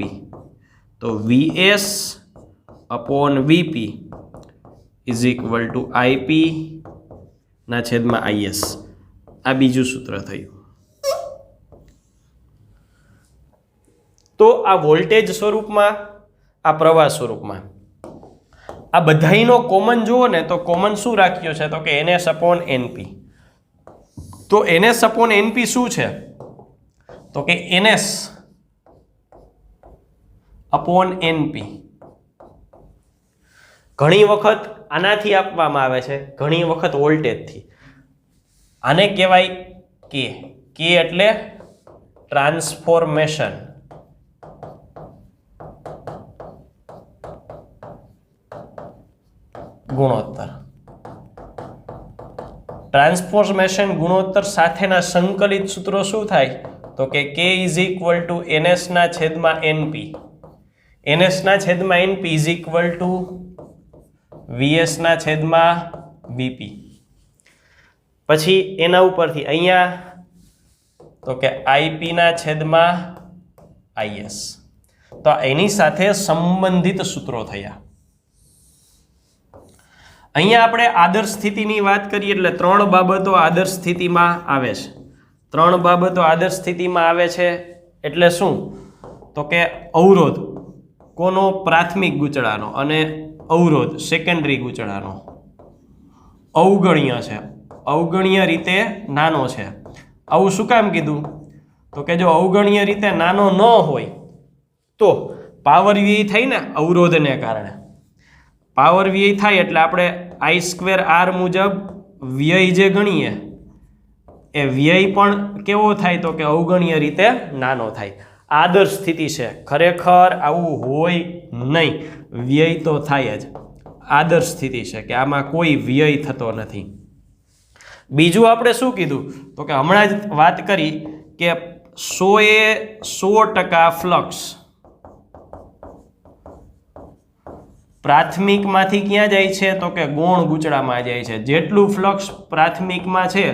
તો VS upon VP is equal to IP ના છેદમાં IS. આ બીજું સૂત્ર થયું. તો આ વોલ્ટેજ સ્વરૂપમાં, આ પ્રવાહ સ્વરૂપમાં, આ બધાયનો કોમન જુઓ ને તો કોમન શું રાખ્યો છે? તો કે NS upon NP. તો NS upon NP શું છે? તો કે NS upon NP. ઘણી વખત આનાથી આપવામાં આવે છે, ઘણી વખત વોલ્ટેજથી. આને કહેવાય K. K એટલે ટ્રાન્સફોર્મેશન. ગુણોત્તર. ટ્રાન્સફોર્મેશન ગુણોત્તર સાથેના સંકલિત સૂત્રો શું થાય? તો કે K is equal to NS ના છેદમાં NP. NS ના છેદમાં NP is equal to VS ના છેદમાં VP. પછી એના ઉપરથી અહીંયા તો કે IP ના છેદમાં IS. તો એની સાથે સંબંધિત સૂત્રો થયા. અહીંયા આપણે આદર્શ સ્થિતિની વાત કરીએ એટલે ત્રણ બાબતો આદર્શ સ્થિતિમાં આવે છે. ત્રણ બાબતો આદર્શ સ્થિતિમાં આવે છે એટલે શું? તો કે અવરોધ કોનો? પ્રાથમિક ગૂંચળાનો, અને અવરોધ સેકન્ડરી ગૂંચળાનો અવગણ્ય છે, અવગણ્ય રીતે નાનો છે. આવું શું કામ કીધું? તો કે જો અવગણ્ય રીતે નાનો ન હોય તો પાવર વ્યય થાય ને અવરોધને કારણે. પાવર વ્યય થાય એટલે આપણે I²R મુજબ વ્યય જે ગણીએ એ વ્યય પણ કેવો થાય? તો કે અવગણ્ય રીતે નાનો થાય. આદર્શ સ્થિતિ છે. ખરેખર આવું હોય નહીં, વ્યય તો થાય જ. આદર્શ સ્થિતિ છે કે આમાં કોઈ વ્યય થતો નથી. બીજું આપણે શું કીધું? તો કે હમણાં જ વાત કરી કે 100% ફ્લક્સ પ્રાથમિકમાંથી ક્યાં જાય છે? તો કે ગૌણ ગૂંચળામાં જાય છે. જેટલું ફ્લક્સ પ્રાથમિકમાં છે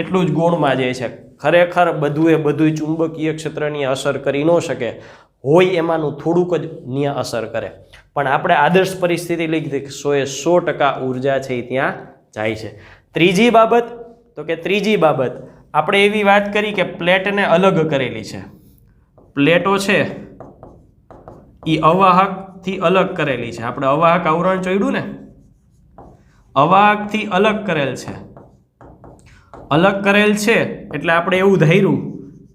એટલું જ ગૌણમાં જાય છે. ખરેખર બધું ચુંબકીય ક્ષેત્રની અસર કરી ન શકે, હોય એમાંનું થોડુંક જ અસર કરે. પણ આપણે આદર્શ પરિસ્થિતિ લીધી કે 100% ઉર્જા છે એ ત્યાં જાય છે. ત્રીજી બાબત, તો કે ત્રીજી બાબત આપણે એવી વાત કરી કે પ્લેટને અલગ કરેલી છે. પ્લેટો છે એ અવાહકથી અલગ કરેલી છે. આપણે અવાહક આવરણ જોયું ને, અવાહકથી અલગ કરેલ છે. અલગ કરેલ છે એટલે આપણે એવું ધાર્યું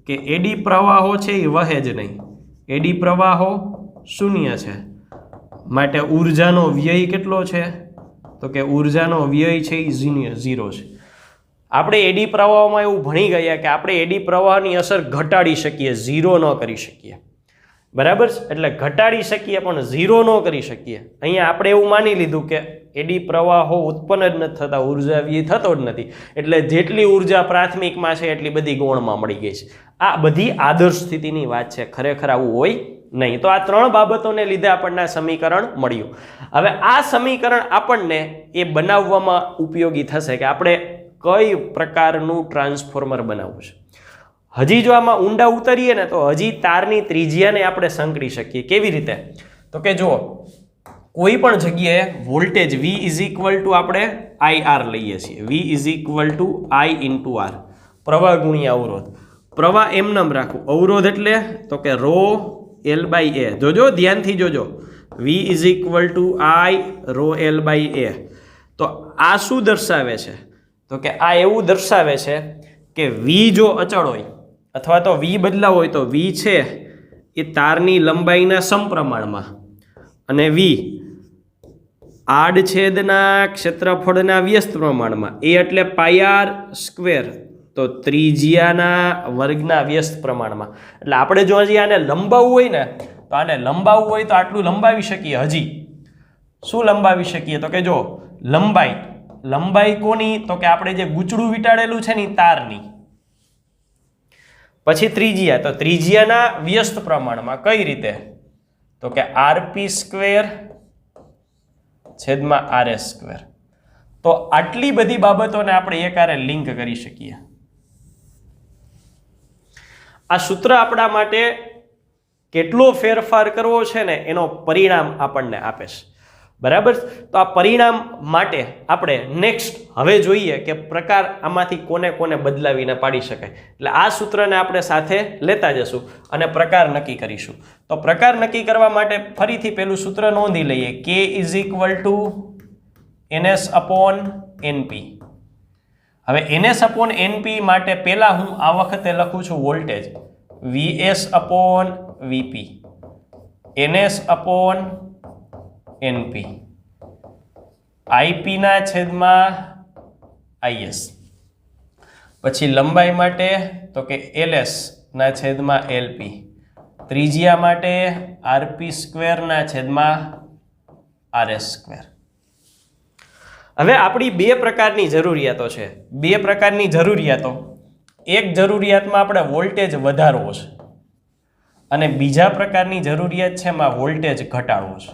કે એડી પ્રવાહો છે એ વહે જ નહીં. એડી પ્રવાહો શૂન્ય છે. માટે ઉર્જાનો વ્યય કેટલો છે? તો કે ઉર્જાનો વ્યય છે એ 0 છે. આપણે એડી પ્રવાહમાં એવું ભણી ગયા કે આપણે એડી પ્રવાહની અસર ઘટાડી શકીએ, 0 ન કરી શકીએ. બરાબર છે? એટલે ઘટાડી શકીએ પણ 0 ન કરી શકીએ. અહીંયા આપણે એવું માની લીધું કે એડી પ્રવાહો ઉત્પન્ન જ નથી થતા, ઉર્જા વ્યય થતો જ નથી, એટલે જેટલી ઉર્જા પ્રાથમિકમાં છે એટલી બધી ગૌણમાં મળી ગઈ છે. આ બધી આદર્શ સ્થિતિની વાત છે. ખરેખર આવું હોય નહીં. તો આ ત્રણ બાબતોને લીધે આપણને સમીકરણ મળ્યું. હવે આ સમીકરણ આપણને એ બનાવવામાં ઉપયોગી થશે કે આપણે કઈ પ્રકારનું ટ્રાન્સફોર્મર બનાવવું છે. હજી જો આમાં ઊંડા ઉતરીએ ને તો હજી તારની ત્રિજ્યાને આપણે સંકળી શકીએ. કેવી રીતે? તો કે જો કોઈ પણ જગ્યાએ voltage V is equal two આપણે IR લઈએ છીએ. V is equal to I into R, પ્રવાહ ગુણ્યા અવરોધ. પ્રવાહ એમ નામ રાખવું. અવરોધ એટલે તો કે ρ L બાય A. જોજો ધ્યાનથી જોજો. V is equal to I ρ L by A. તો આ શું દર્શાવે છે? તો કે આ એવું દર્શાવે છે કે V જો અચળ હોય અથવા તો V બદલાવ હોય તો V છે એ તારની લંબાઈના સમપ્રમાણમાં અને V આડછેદના ક્ષેત્રફળના વ્યસ્ત પ્રમાણમાં. એ એટલે પાયર સ્ક્વેર, તો ત્રિજ્યાના વર્ગના વ્યસ્ત પ્રમાણમાં. એટલે આપણે જો હજી આને લંબાવવું હોય ને તો આને લંબાવવું હોય તો આટલું લંબાવી શકીએ. હજી શું લંબાવી શકીએ? તો કે જો લંબાઈ કોની? તો કે આપણે જે ગૂંચળું વીંટાળેલું છે ને તારની. પછી ત્રિજ્યા, તો ત્રિજ્યાના વ્યસ્ત પ્રમાણમાં. કઈ રીતે? તો કે RP સ્ક્વેર છેદમાં RS સ્ક્વેર. તો આટલી બધી બાબતોને આપણે એકારે લિંક કરી શકીએ. આ સૂત્ર આપણા માટે કેટલો ફેરફાર કરવો છે ને એનો પરિણામ આપણને આપે છે. બરાબર? તો આ પરિણામ માટે આપણે નેક્સ્ટ હવે જોઈએ કે પ્રકાર આમાંથી કોને કોને બદલાવીને પાડી શકાય. એટલે આ સૂત્રને આપણે સાથે લેતા જશું અને પ્રકાર નક્કી કરીશું. તો પ્રકાર નક્કી કરવા માટે ફરીથી પેલું સૂત્ર નોંધી લઈએ. K is equal two NS upon NP. હવે NS અપોન NP માટે પહેલા હું આ વખતે લખું છું voltage VS upon VP, NS upon NP, IP ના છેદમાં IS. પછી લંબાઈ માટે તો કે LS ના છેદમાં LP, ત્રિજ્યા માટે RP સ્ક્વેર ના છેદમાં RS સ્ક્વેર. હવે આપણી બે પ્રકારની જરૂરિયાતો છે. બે પ્રકારની જરૂરિયાતો. એક જરૂરિયાતમાં આપણે વોલ્ટેજ વધારવો છે અને બીજા પ્રકારની જરૂરિયાત છે એમાં વોલ્ટેજ ઘટાડવો છે.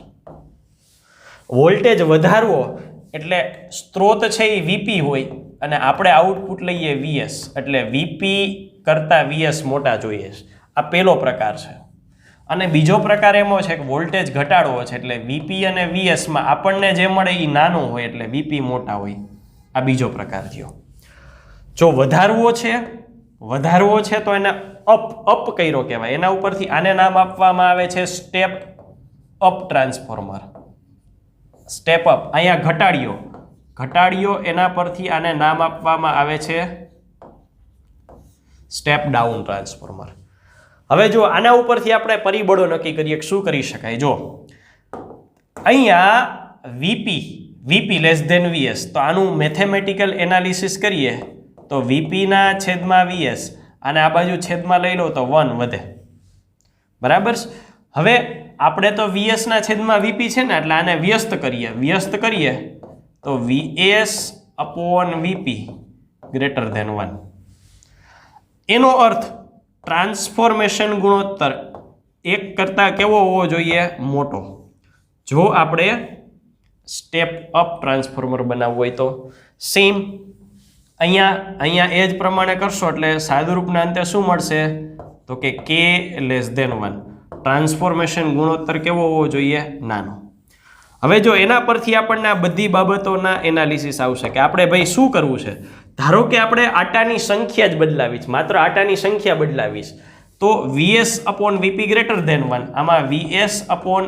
વોલ્ટેજ વધારવો એટલે સ્ત્રોત છે એ VP હોય અને આપણે આઉટપુટ લઈએ VS, એટલે VP કરતાં VS મોટા જોઈએ. આ પહેલો પ્રકાર છે. અને બીજો પ્રકાર એવો છે કે વોલ્ટેજ ઘટાડવો છે એટલે VP અને VSમાં આપણને જે મળે એ નાનું હોય એટલે VP મોટા હોય. આ બીજો પ્રકાર થયો. જો વધારવો છે તો એને અપ કર્યો કહેવાય. એના ઉપરથી આને નામ આપવામાં આવે છે step up transformer. Step up. અહીંયા ઘટાડ્યો એના પરથી આને નામ આપવામાં આવે છે સ્ટેપ ડાઉન ટ્રાન્સફોર્મર. હવે જો આના ઉપરથી આપણે પરિબળો નક્કી કરીએ શું કરી શકાય. જો અહીંયા VP લેસ ધેન VS, તો આનું મેથેમેટિકલ એનાલિસિસ કરીએ તો VP ના છેદમાં VS અને આ બાજુ છેદમાં લઈ લો તો 1 વધે. બરાબર? હવે આપણે તો VS ના છેદમાં VP છે ને એટલે આને વ્યસ્ત કરીએ તો VS upon VP greater than 1. એનો અર્થ ટ્રાન્સફોર્મેશન ગુણોત્તર 1 કરતાં કેવો હોવો જોઈએ? મોટો. જો આપણે સ્ટેપ અપ ટ્રાન્સફોર્મર બનાવવું હોય તો સેમ અહીંયા એ જ પ્રમાણે કરશો એટલે સાદુરૂપના અંતે શું મળશે? તો કે K લેસ ધેન 1. ટ્રાન્સફોર્મેશન ગુણોત્તર કેવો હોવો જોઈએ? નાનો. હવે જો એના પરથી આપણને આ બધી બાબતોના એનાલિસિસ આવશે કે આપણે ભાઈ શું કરવું છે. ધારો કે આપણે આટાની સંખ્યા જ બદલાવી છે, માત્ર આટાની સંખ્યા બદલાવી છે, તો VS upon VP greater than 1. આમાં VS અપોન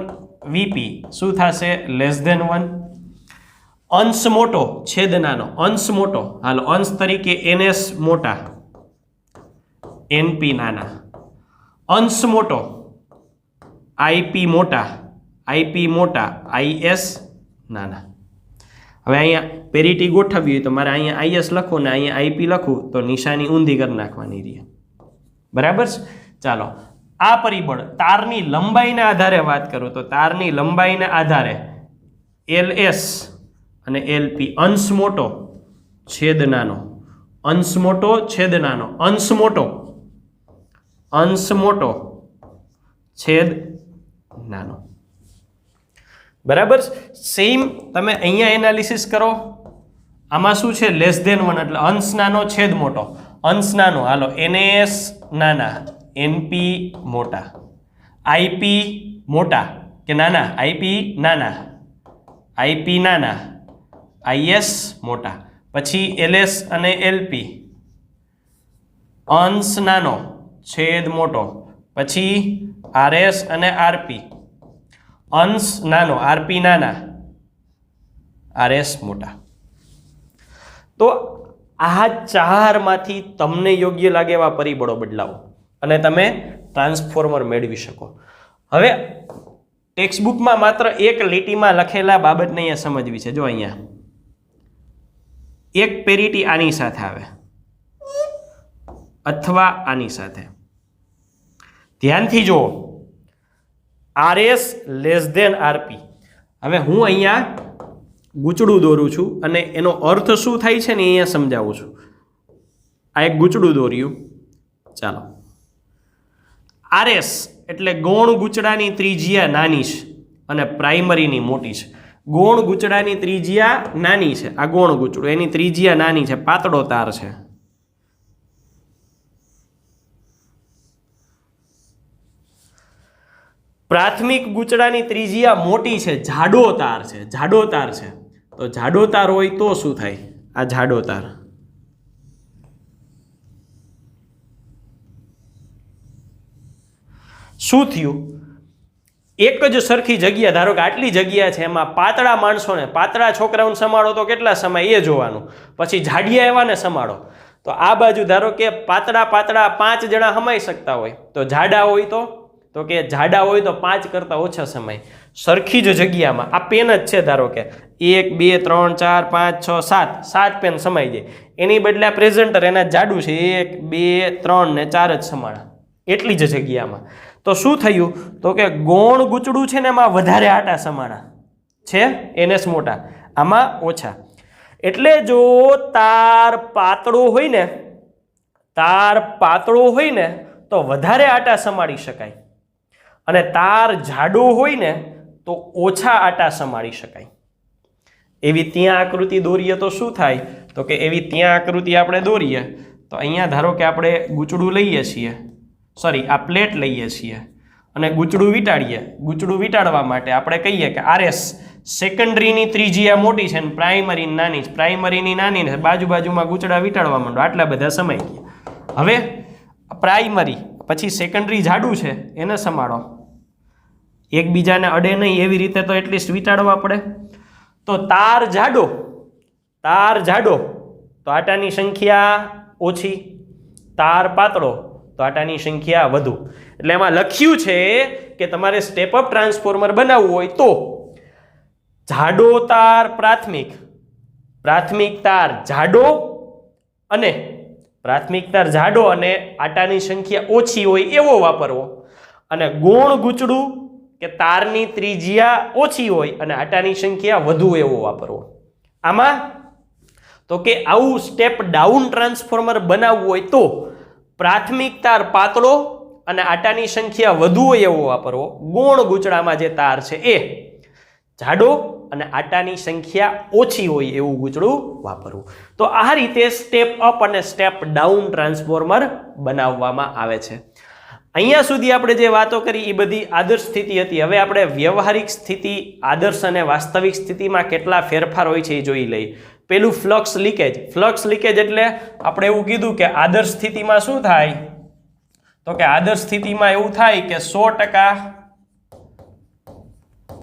VP શું થશે? Less than 1. અંશ મોટો છેદ નાનો. અંશ મોટો, હાલો અંશ તરીકે NS મોટા, NP નાના. અંશ મોટો IP મોટા, IS નાના. હવે અહીંયા પેરિટી ગોઠવવી હોય તો મારે અહીંયા IS લખું ને અહીંયા IP લખું તો નિશાની ઊંધી કરી નાખવાની રહી. બરાબર છે? ચાલો આ પરિબળ તારની લંબાઈના આધારે વાત કરું તો તારની લંબાઈના આધારે LS અને LP અંશ મોટો છેદ નાનો, અંશ મોટો છેદ નાનો, અંશ મોટો છેદ નાનો. બરાબર? સેમ તમે અહીંયા એનાલિસિસ કરો, આમાં શું છે <1 એટલે અંશ નાનો છેદ મોટો, અંશ નાનો, હાલો NaS નાના NP મોટા, IP મોટા કે નાના, IP નાના, IP નાના, IS મોટા, પછી LS અને LP અંશ નાનો છેદ મોટો, પછી RS અને RP અંશ નાનો RP નાના, RS મોટા. તો આ ચારમાંથી તમને યોગ્ય લાગે એવા પરિબળો બદલાવો અને તમે ટ્રાન્સફોર્મર મેળવી શકો. હવે ટેક્સ્ટબુકમાં માત્ર એક લીટીમાં લખેલા બાબતને અહીંયા સમજવી છે. જો અહીંયા એક પેરીટી આની સાથે આવે અથવા આની સાથે, ધ્યાનથી જુઓ, RS RP. હવે હું અહીંયા ગૂંચડું દોરું છું અને એનો અર્થ શું થાય છે ને અહીંયા સમજાવું છું. આ એક ગૂંચડું દોર્યું, ચાલો. RS એટલે ગૌણ ગૂંચડાની ત્રિજ્યા નાની છે અને પ્રાઇમરીની મોટી છે. ગૌણ ગૂંચડાની ત્રિજ્યા નાની છે, આ ગૌણ ગૂંચડું, એની ત્રિજ્યા નાની છે, પાતળો તાર છે. પ્રાથમિક ગૂંચડાની ત્રિજ્યા મોટી છે, જાડો તાર છે, જાડો તાર છે. તો જાડો તાર હોય તો શું થાય? આ જાડો તાર, શું થયું? એક જ સરખી જગ્યા, ધારો કે આટલી જગ્યા છે, એમાં પાતળા માણસોને, પાતળા છોકરાઓને સમાડો તો કેટલા સમય એ જોવાનું, પછી જાડિયા એવાને સમાડો તો આ બાજુ ધારો કે પાતળા 5 જણા સમાઈ શકતા હોય, તો જાડા હોય તો કે જાડા હોય તો 5 કરતાં ઓછા સમય સરખી જ જગ્યામાં. આ પેન જ છે, ધારો કે 1 2 3 4 5 6 7 પેન સમાઈ જાય, એની બદલે આ પ્રેઝન્ટર એના જાડું છે, 1 2 3 ને 4 જ સમાણા એટલી જ જગ્યામાં. તો શું થયું? તો કે ગૌણ ગૂંચડું છે ને એમાં વધારે આટા સમાણા છે, NS મોટા, આમાં ઓછા. એટલે જો તાર પાતળો હોય ને, તાર પાતળો હોય ને તો વધારે આટા સમાડી શકાય, અને તાર જાડો હોય ને તો ઓછા આટા સમાડી શકાય. એવી ત્યાં આકૃતિ દોરીએ તો શું થાય? તો કે એવી ત્યાં આકૃતિ આપણે દોરીએ તો અહીંયા ધારો કે આપણે ગૂંચડું લઈએ છીએ, સોરી આ પ્લેટ લઈએ છીએ અને ગૂંચડું વીંટાડીએ. ગૂંચડું વીંટાડવા માટે આપણે કહીએ કે RS સેકન્ડરીની ત્રિજ્યા મોટી છે અને પ્રાઇમરીની નાની છે, પ્રાઇમરીની નાની છે, બાજુમાં ગૂંચડા વીંટાડવા માંડો, આટલા બધા સમય ગયા. હવે પ્રાઇમરી પછી સેકન્ડરી જાડું છે એને સમાડો, એકબીજાને અડે નહીં એવી રીતે તો એટલીસ્ટ વીંટાડવા પડે. તો તાર જાડો તો આટાની સંખ્યા ઓછી, તાર પાતળો તો આટાની સંખ્યા વધુ. એટલે એમાં લખ્યું છે કે તમારે સ્ટેપ અપ ટ્રાન્સફોર્મર બનાવવું હોય તો જાડો તાર પ્રાથમિક તાર જાડો અને આટાની સંખ્યા ઓછી હોય એવો વાપરવો, અને ગૌણ ગૂંચડું કે તારની ત્રિજ્યા ઓછી હોય અને આટાની સંખ્યા વધુ એવો વાપરવો. આમાં તો કે આવું સ્ટેપ ડાઉન ટ્રાન્સફોર્મર બનાવવું હોય તો પ્રાથમિક તાર પાતળો અને આટાની સંખ્યા વધુ હોય એવો વાપરવો. ગૌણ ગૂંચડામાં જે તાર છે એ જાડો અને આટાની સંખ્યા ઓછી હોય એવું ગૂંચડું વાપરવું. તો આ રીતે સ્ટેપ અપ અને સ્ટેપ ડાઉન ટ્રાન્સફોર્મર બનાવવામાં આવે છે. અહીંયા સુધી આપણે જે વાતો કરી એ બધી આદર્શ સ્થિતિ હતી. હવે આપણે વ્યવહારિક સ્થિતિ, આદર્શ અને વાસ્તવિક સ્થિતિમાં કેટલા ફેરફાર હોય છે એ જોઈ લઈએ. પેલું ફ્લક્સ લીકેજ. ફ્લક્સ લીકેજ એટલે આપણે એવું કીધું કે આદર્શ સ્થિતિમાં શું થાય? તો કે આદર્શ સ્થિતિમાં એવું થાય કે 100%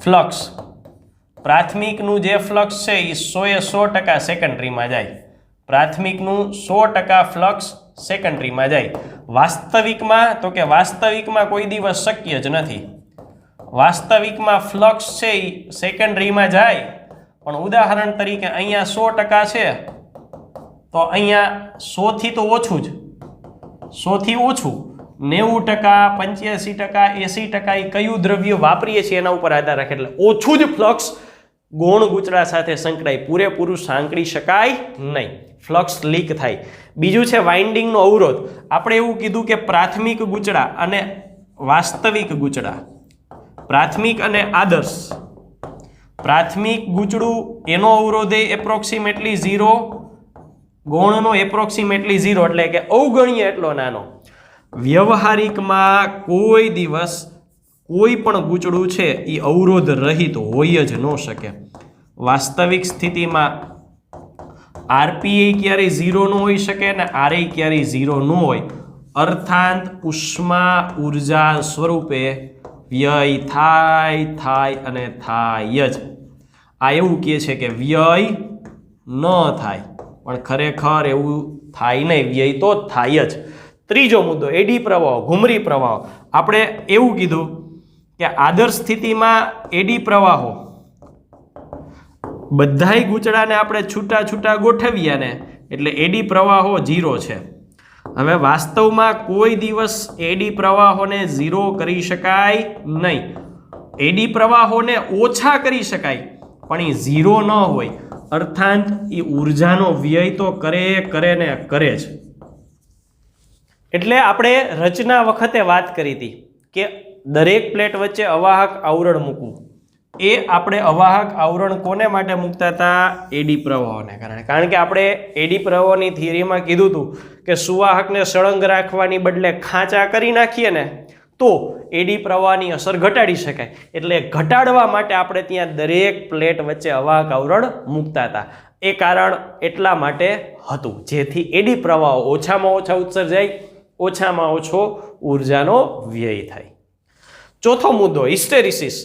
ફ્લક્સ, પ્રાથમિકનું જે ફ્લક્સ છે એ 100% સેકન્ડરીમાં જાય. પ્રાથમિકનું 100% ફ્લક્સ સેકન્ડરીમાં જાય. વાસ્તવિકમાં તો કે વાસ્તવિકમાં કોઈ દિવસ શક્ય જ નથી. વાસ્તવિકમાં ફ્લક્સ છે એ સેકન્ડરીમાં જાય, પણ ઉદાહરણ તરીકે અહીંયા 100% છે તો અહીંયા 100 થી તો ઓછું જ, 100 થી ઓછું 90%, 85%, 80% એ કયું દ્રવ્ય વાપરીએ છીએ એના ઉપર આધાર રાખે. એટલે ઓછું જ ફ્લક્સ ગૌણ ગૂંચડા સાથે સંકળાય, પૂરેપૂરું સાંકળી શકાય નહીં, ફ્લક્સ લીક થાય. બીજું છે વાઇન્ડિંગનો અવરોધ. આપણે એવું કીધું કે પ્રાથમિક ગૂંચડા અને વાસ્તવિક ગૂંચડા, પ્રાથમિક અને આદર્શ, પ્રાથમિક ગૂંચળું એનો અવરોધ એપ્રોક્સિમેટલી 0, ગૌણનો એપ્રોક્સિમેટલી 0 એટલે કે અવગણ્ય એટલો નાનો. વ્યવહારિકમાં કોઈ દિવસ કોઈ પણ ગૂંચળું છે એ અવરોધ રહિત હોય જ ન શકે. વાસ્તવિક સ્થિતિમાં આરપી ક્યારેય 0 ન હોઈ શકે અને આરએ ક્યારેય 0 ન હોય. અર્થાંત ઉષ્મા ઉર્જા સ્વરૂપે વ્યય થાય અને થાય જ. આ એવું કહે છે કે વ્યય ન થાય, પણ ખરેખર એવું થાય નહીં, વ્યય તો થાય જ. ત્રીજો મુદ્દો એડી પ્રવાહો, ઘુમરી પ્રવાહો. આપણે એવું કીધું કે આદર્શ સ્થિતિમાં એડી પ્રવાહો બધાય ગૂંચળાને આપણે છૂટા છૂટા ગોઠવ્યા ને એટલે એડી પ્રવાહો 0 છે. હવે વાસ્તવમાં કોઈ દિવસ એડી પ્રવાહોને 0 કરી શકાય નહીં. એડી પ્રવાહોને ઓછા કરી શકાય પણ એ 0 ન હોય. અર્થાત એ ઉર્જાનો વ્યય તો કરે ને કરે જ. એટલે આપણે રચના વખતે વાત કરી હતી કે દરેક પ્લેટ વચ્ચે અવાહક આવરણ મૂકવું. એ આપણે અવાહક આવરણ કોને માટે મૂકતા હતા? એડી પ્રવાહોને કારણે. કારણ કે આપણે એડી પ્રવાહોની થિયરીમાં કીધું હતું કે સુવાહકને સળંગ રાખવાની બદલે ખાંચા કરી નાખીએ ને તો એડી પ્રવાહની અસર ઘટાડી શકાય. એટલે ઘટાડવા માટે આપણે ત્યાં દરેક પ્લેટ વચ્ચે અવાહક આવરણ મૂકતા હતા. એ કારણ એટલા માટે હતું જેથી એડી પ્રવાહો ઓછામાં ઓછા ઉત્સર્જાય, ઓછામાં ઓછો ઉર્જાનો વ્યય થાય. ચોથો મુદ્દો હિસ્ટેરિસિસ.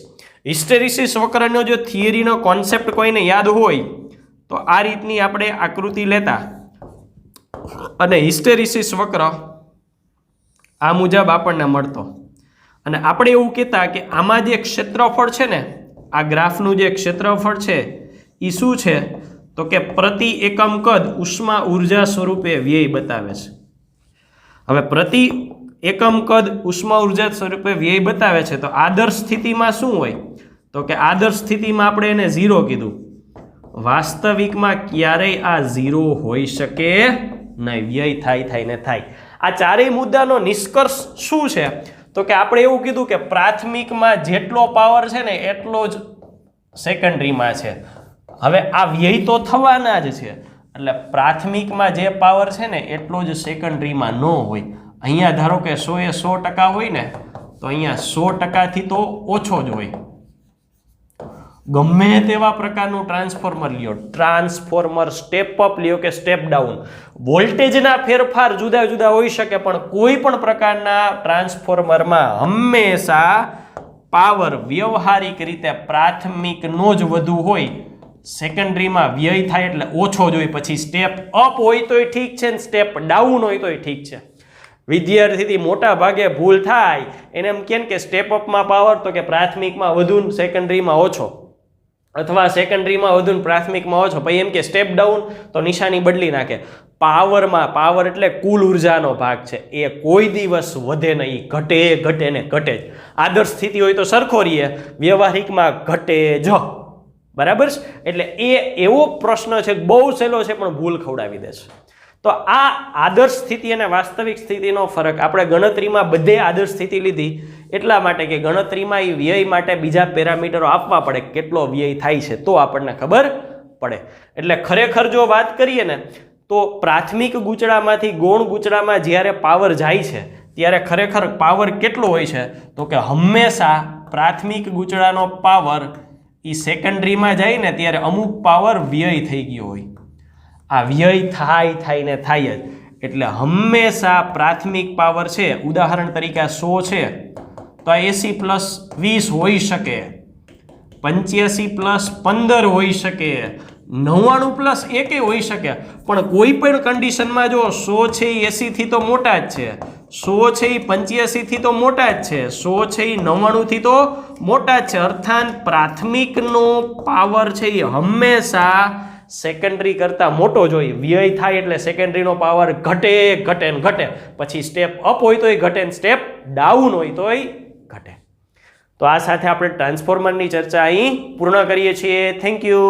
હિસ્ટેરિસિસ વક્રનો જો થિયરીનો કોન્સેપ્ટ કોઈને યાદ હોય તો આ રીતની આપણે આકૃતિ લેતા અને હિસ્ટેરિસિસ વક્ર આ મુજબ આપણને મળતો. અને આપણે એવું કહેતા કે આમાં જે ક્ષેત્રફળ છે ને, આ ગ્રાફનું જે ક્ષેત્રફળ છે એ શું છે તો કે પ્રતિ એકમ કદ ઉષ્મા ઉર્જા સ્વરૂપે વ્યય બતાવે છે. હવે પ્રતિ એકમ કદ ઉષ્મા ઉર્જા સ્વરૂપે વ્યય બતાવે છે તો આદર્શ સ્થિતિમાં શું હોય તો કે આદર્શ સ્થિતિમાં આપણે એને 0 કીધું. વાસ્તવિકમાં ક્યારેય આ 0 હોઈ શકે નહીં, વ્યય થાય ને થાય. આ ચારેય મુદ્દાનો નિષ્કર્ષ શું છે તો કે આપણે એવું કીધું કે પ્રાથમિકમાં જેટલો પાવર છે ને એટલો જ સેકન્ડરીમાં છે. હવે આ વ્યય તો થવાના જ છે એટલે પ્રાથમિકમાં જે પાવર છે ને એટલો જ સેકન્ડરીમાં ન હોય. અહીંયા ધારો કે 100% હોય ને તો અહીંયા 100%થી તો ઓછો જ હોય. ગમે તેવા પ્રકારનું ટ્રાન્સફોર્મર લ્યો, ટ્રાન્સફોર્મર સ્ટેપ અપ લ્યો કે સ્ટેપ ડાઉન, વોલ્ટેજના ફેરફાર જુદા જુદા હોઈ શકે પણ કોઈ પણ પ્રકારના ટ્રાન્સફોર્મરમાં હંમેશા પાવર વ્યવહારિક રીતે પ્રાથમિકનો જ વધુ હોય, સેકન્ડરીમાં વ્યય થાય એટલે ઓછો જ હોય. પછી સ્ટેપ અપ હોય તોય ઠીક છે ને સ્ટેપ ડાઉન હોય તોય ઠીક છે. વિદ્યાર્થીથી મોટા ભાગે ભૂલ થાય એને એમ કે સ્ટેપ અપમાં પાવર તો કે પ્રાથમિકમાં વધુ સેકન્ડરીમાં ઓછો, અથવા સેકન્ડરીમાં વધુ પ્રાથમિકમાં ઓછો. પછી એમ કે સ્ટેપ ડાઉન તો નિશાની બદલી નાખે. પાવરમાં પાવર એટલે કુલ ઉર્જાનો ભાગ છે, એ કોઈ દિવસ વધે નહીં, ઘટે ને ઘટે જ. આદર્શ સ્થિતિ હોય તો સરખો રહીએ, વ્યવહારિકમાં ઘટે જ. બરાબર છે? એટલે એ એવો પ્રશ્ન છે બહુ સહેલો છે પણ ભૂલ ખવડાવી દે છે. તો આ આદર્શ સ્થિતિ અને વાસ્તવિક સ્થિતિનો ફરક. આપણે ગણતરીમાં બધે આદર્શ સ્થિતિ લીધી એટલા માટે કે ગણતરીમાં એ વ્યય માટે બીજા પેરામીટરો આપવા પડે, કેટલો વ્યય થાય છે તો આપણને ખબર પડે. એટલે ખરેખર જો વાત કરીએ ને તો પ્રાથમિક ગૂંચળામાંથી ગૌણ ગૂંચળામાં જ્યારે પાવર જાય છે ત્યારે ખરેખર પાવર કેટલો હોય છે તો કે હંમેશા પ્રાથમિક ગૂંચળાનો પાવર એ સેકન્ડરીમાં જાય ને ત્યારે અમુક પાવર વ્યય થઈ ગયો હોય. આ વ્યય થાય ને થાય જ. એટલે હંમેશા પ્રાથમિક પાવર છે, ઉદાહરણ તરીકે 100 છે તો 80+20 હોઈ શકે, 85+15 હોઈ શકે, 99+1 હોઈ શકે. પણ કોઈ પણ કન્ડિશનમાં જો 100 છે એ 80થી તો મોટા જ છે, 100 છે એ 85થી તો મોટા જ છે, 100 છે એ 99થી તો મોટા જ છે. અર્થાત પ્રાથમિકનો પાવર છે એ હંમેશા સેકન્ડરી કરતાં મોટો જ હોય. વ્યય થાય એટલે સેકન્ડરીનો પાવર ઘટે ને ઘટે. પછી સ્ટેપ અપ હોય તોય ઘટે ને સ્ટેપ ડાઉન હોય તોય ઘટે. તો આ સાથે આપણે ટ્રાન્સફોર્મરની ચર્ચા અહીં પૂર્ણ કરીએ છીએ. Thank you.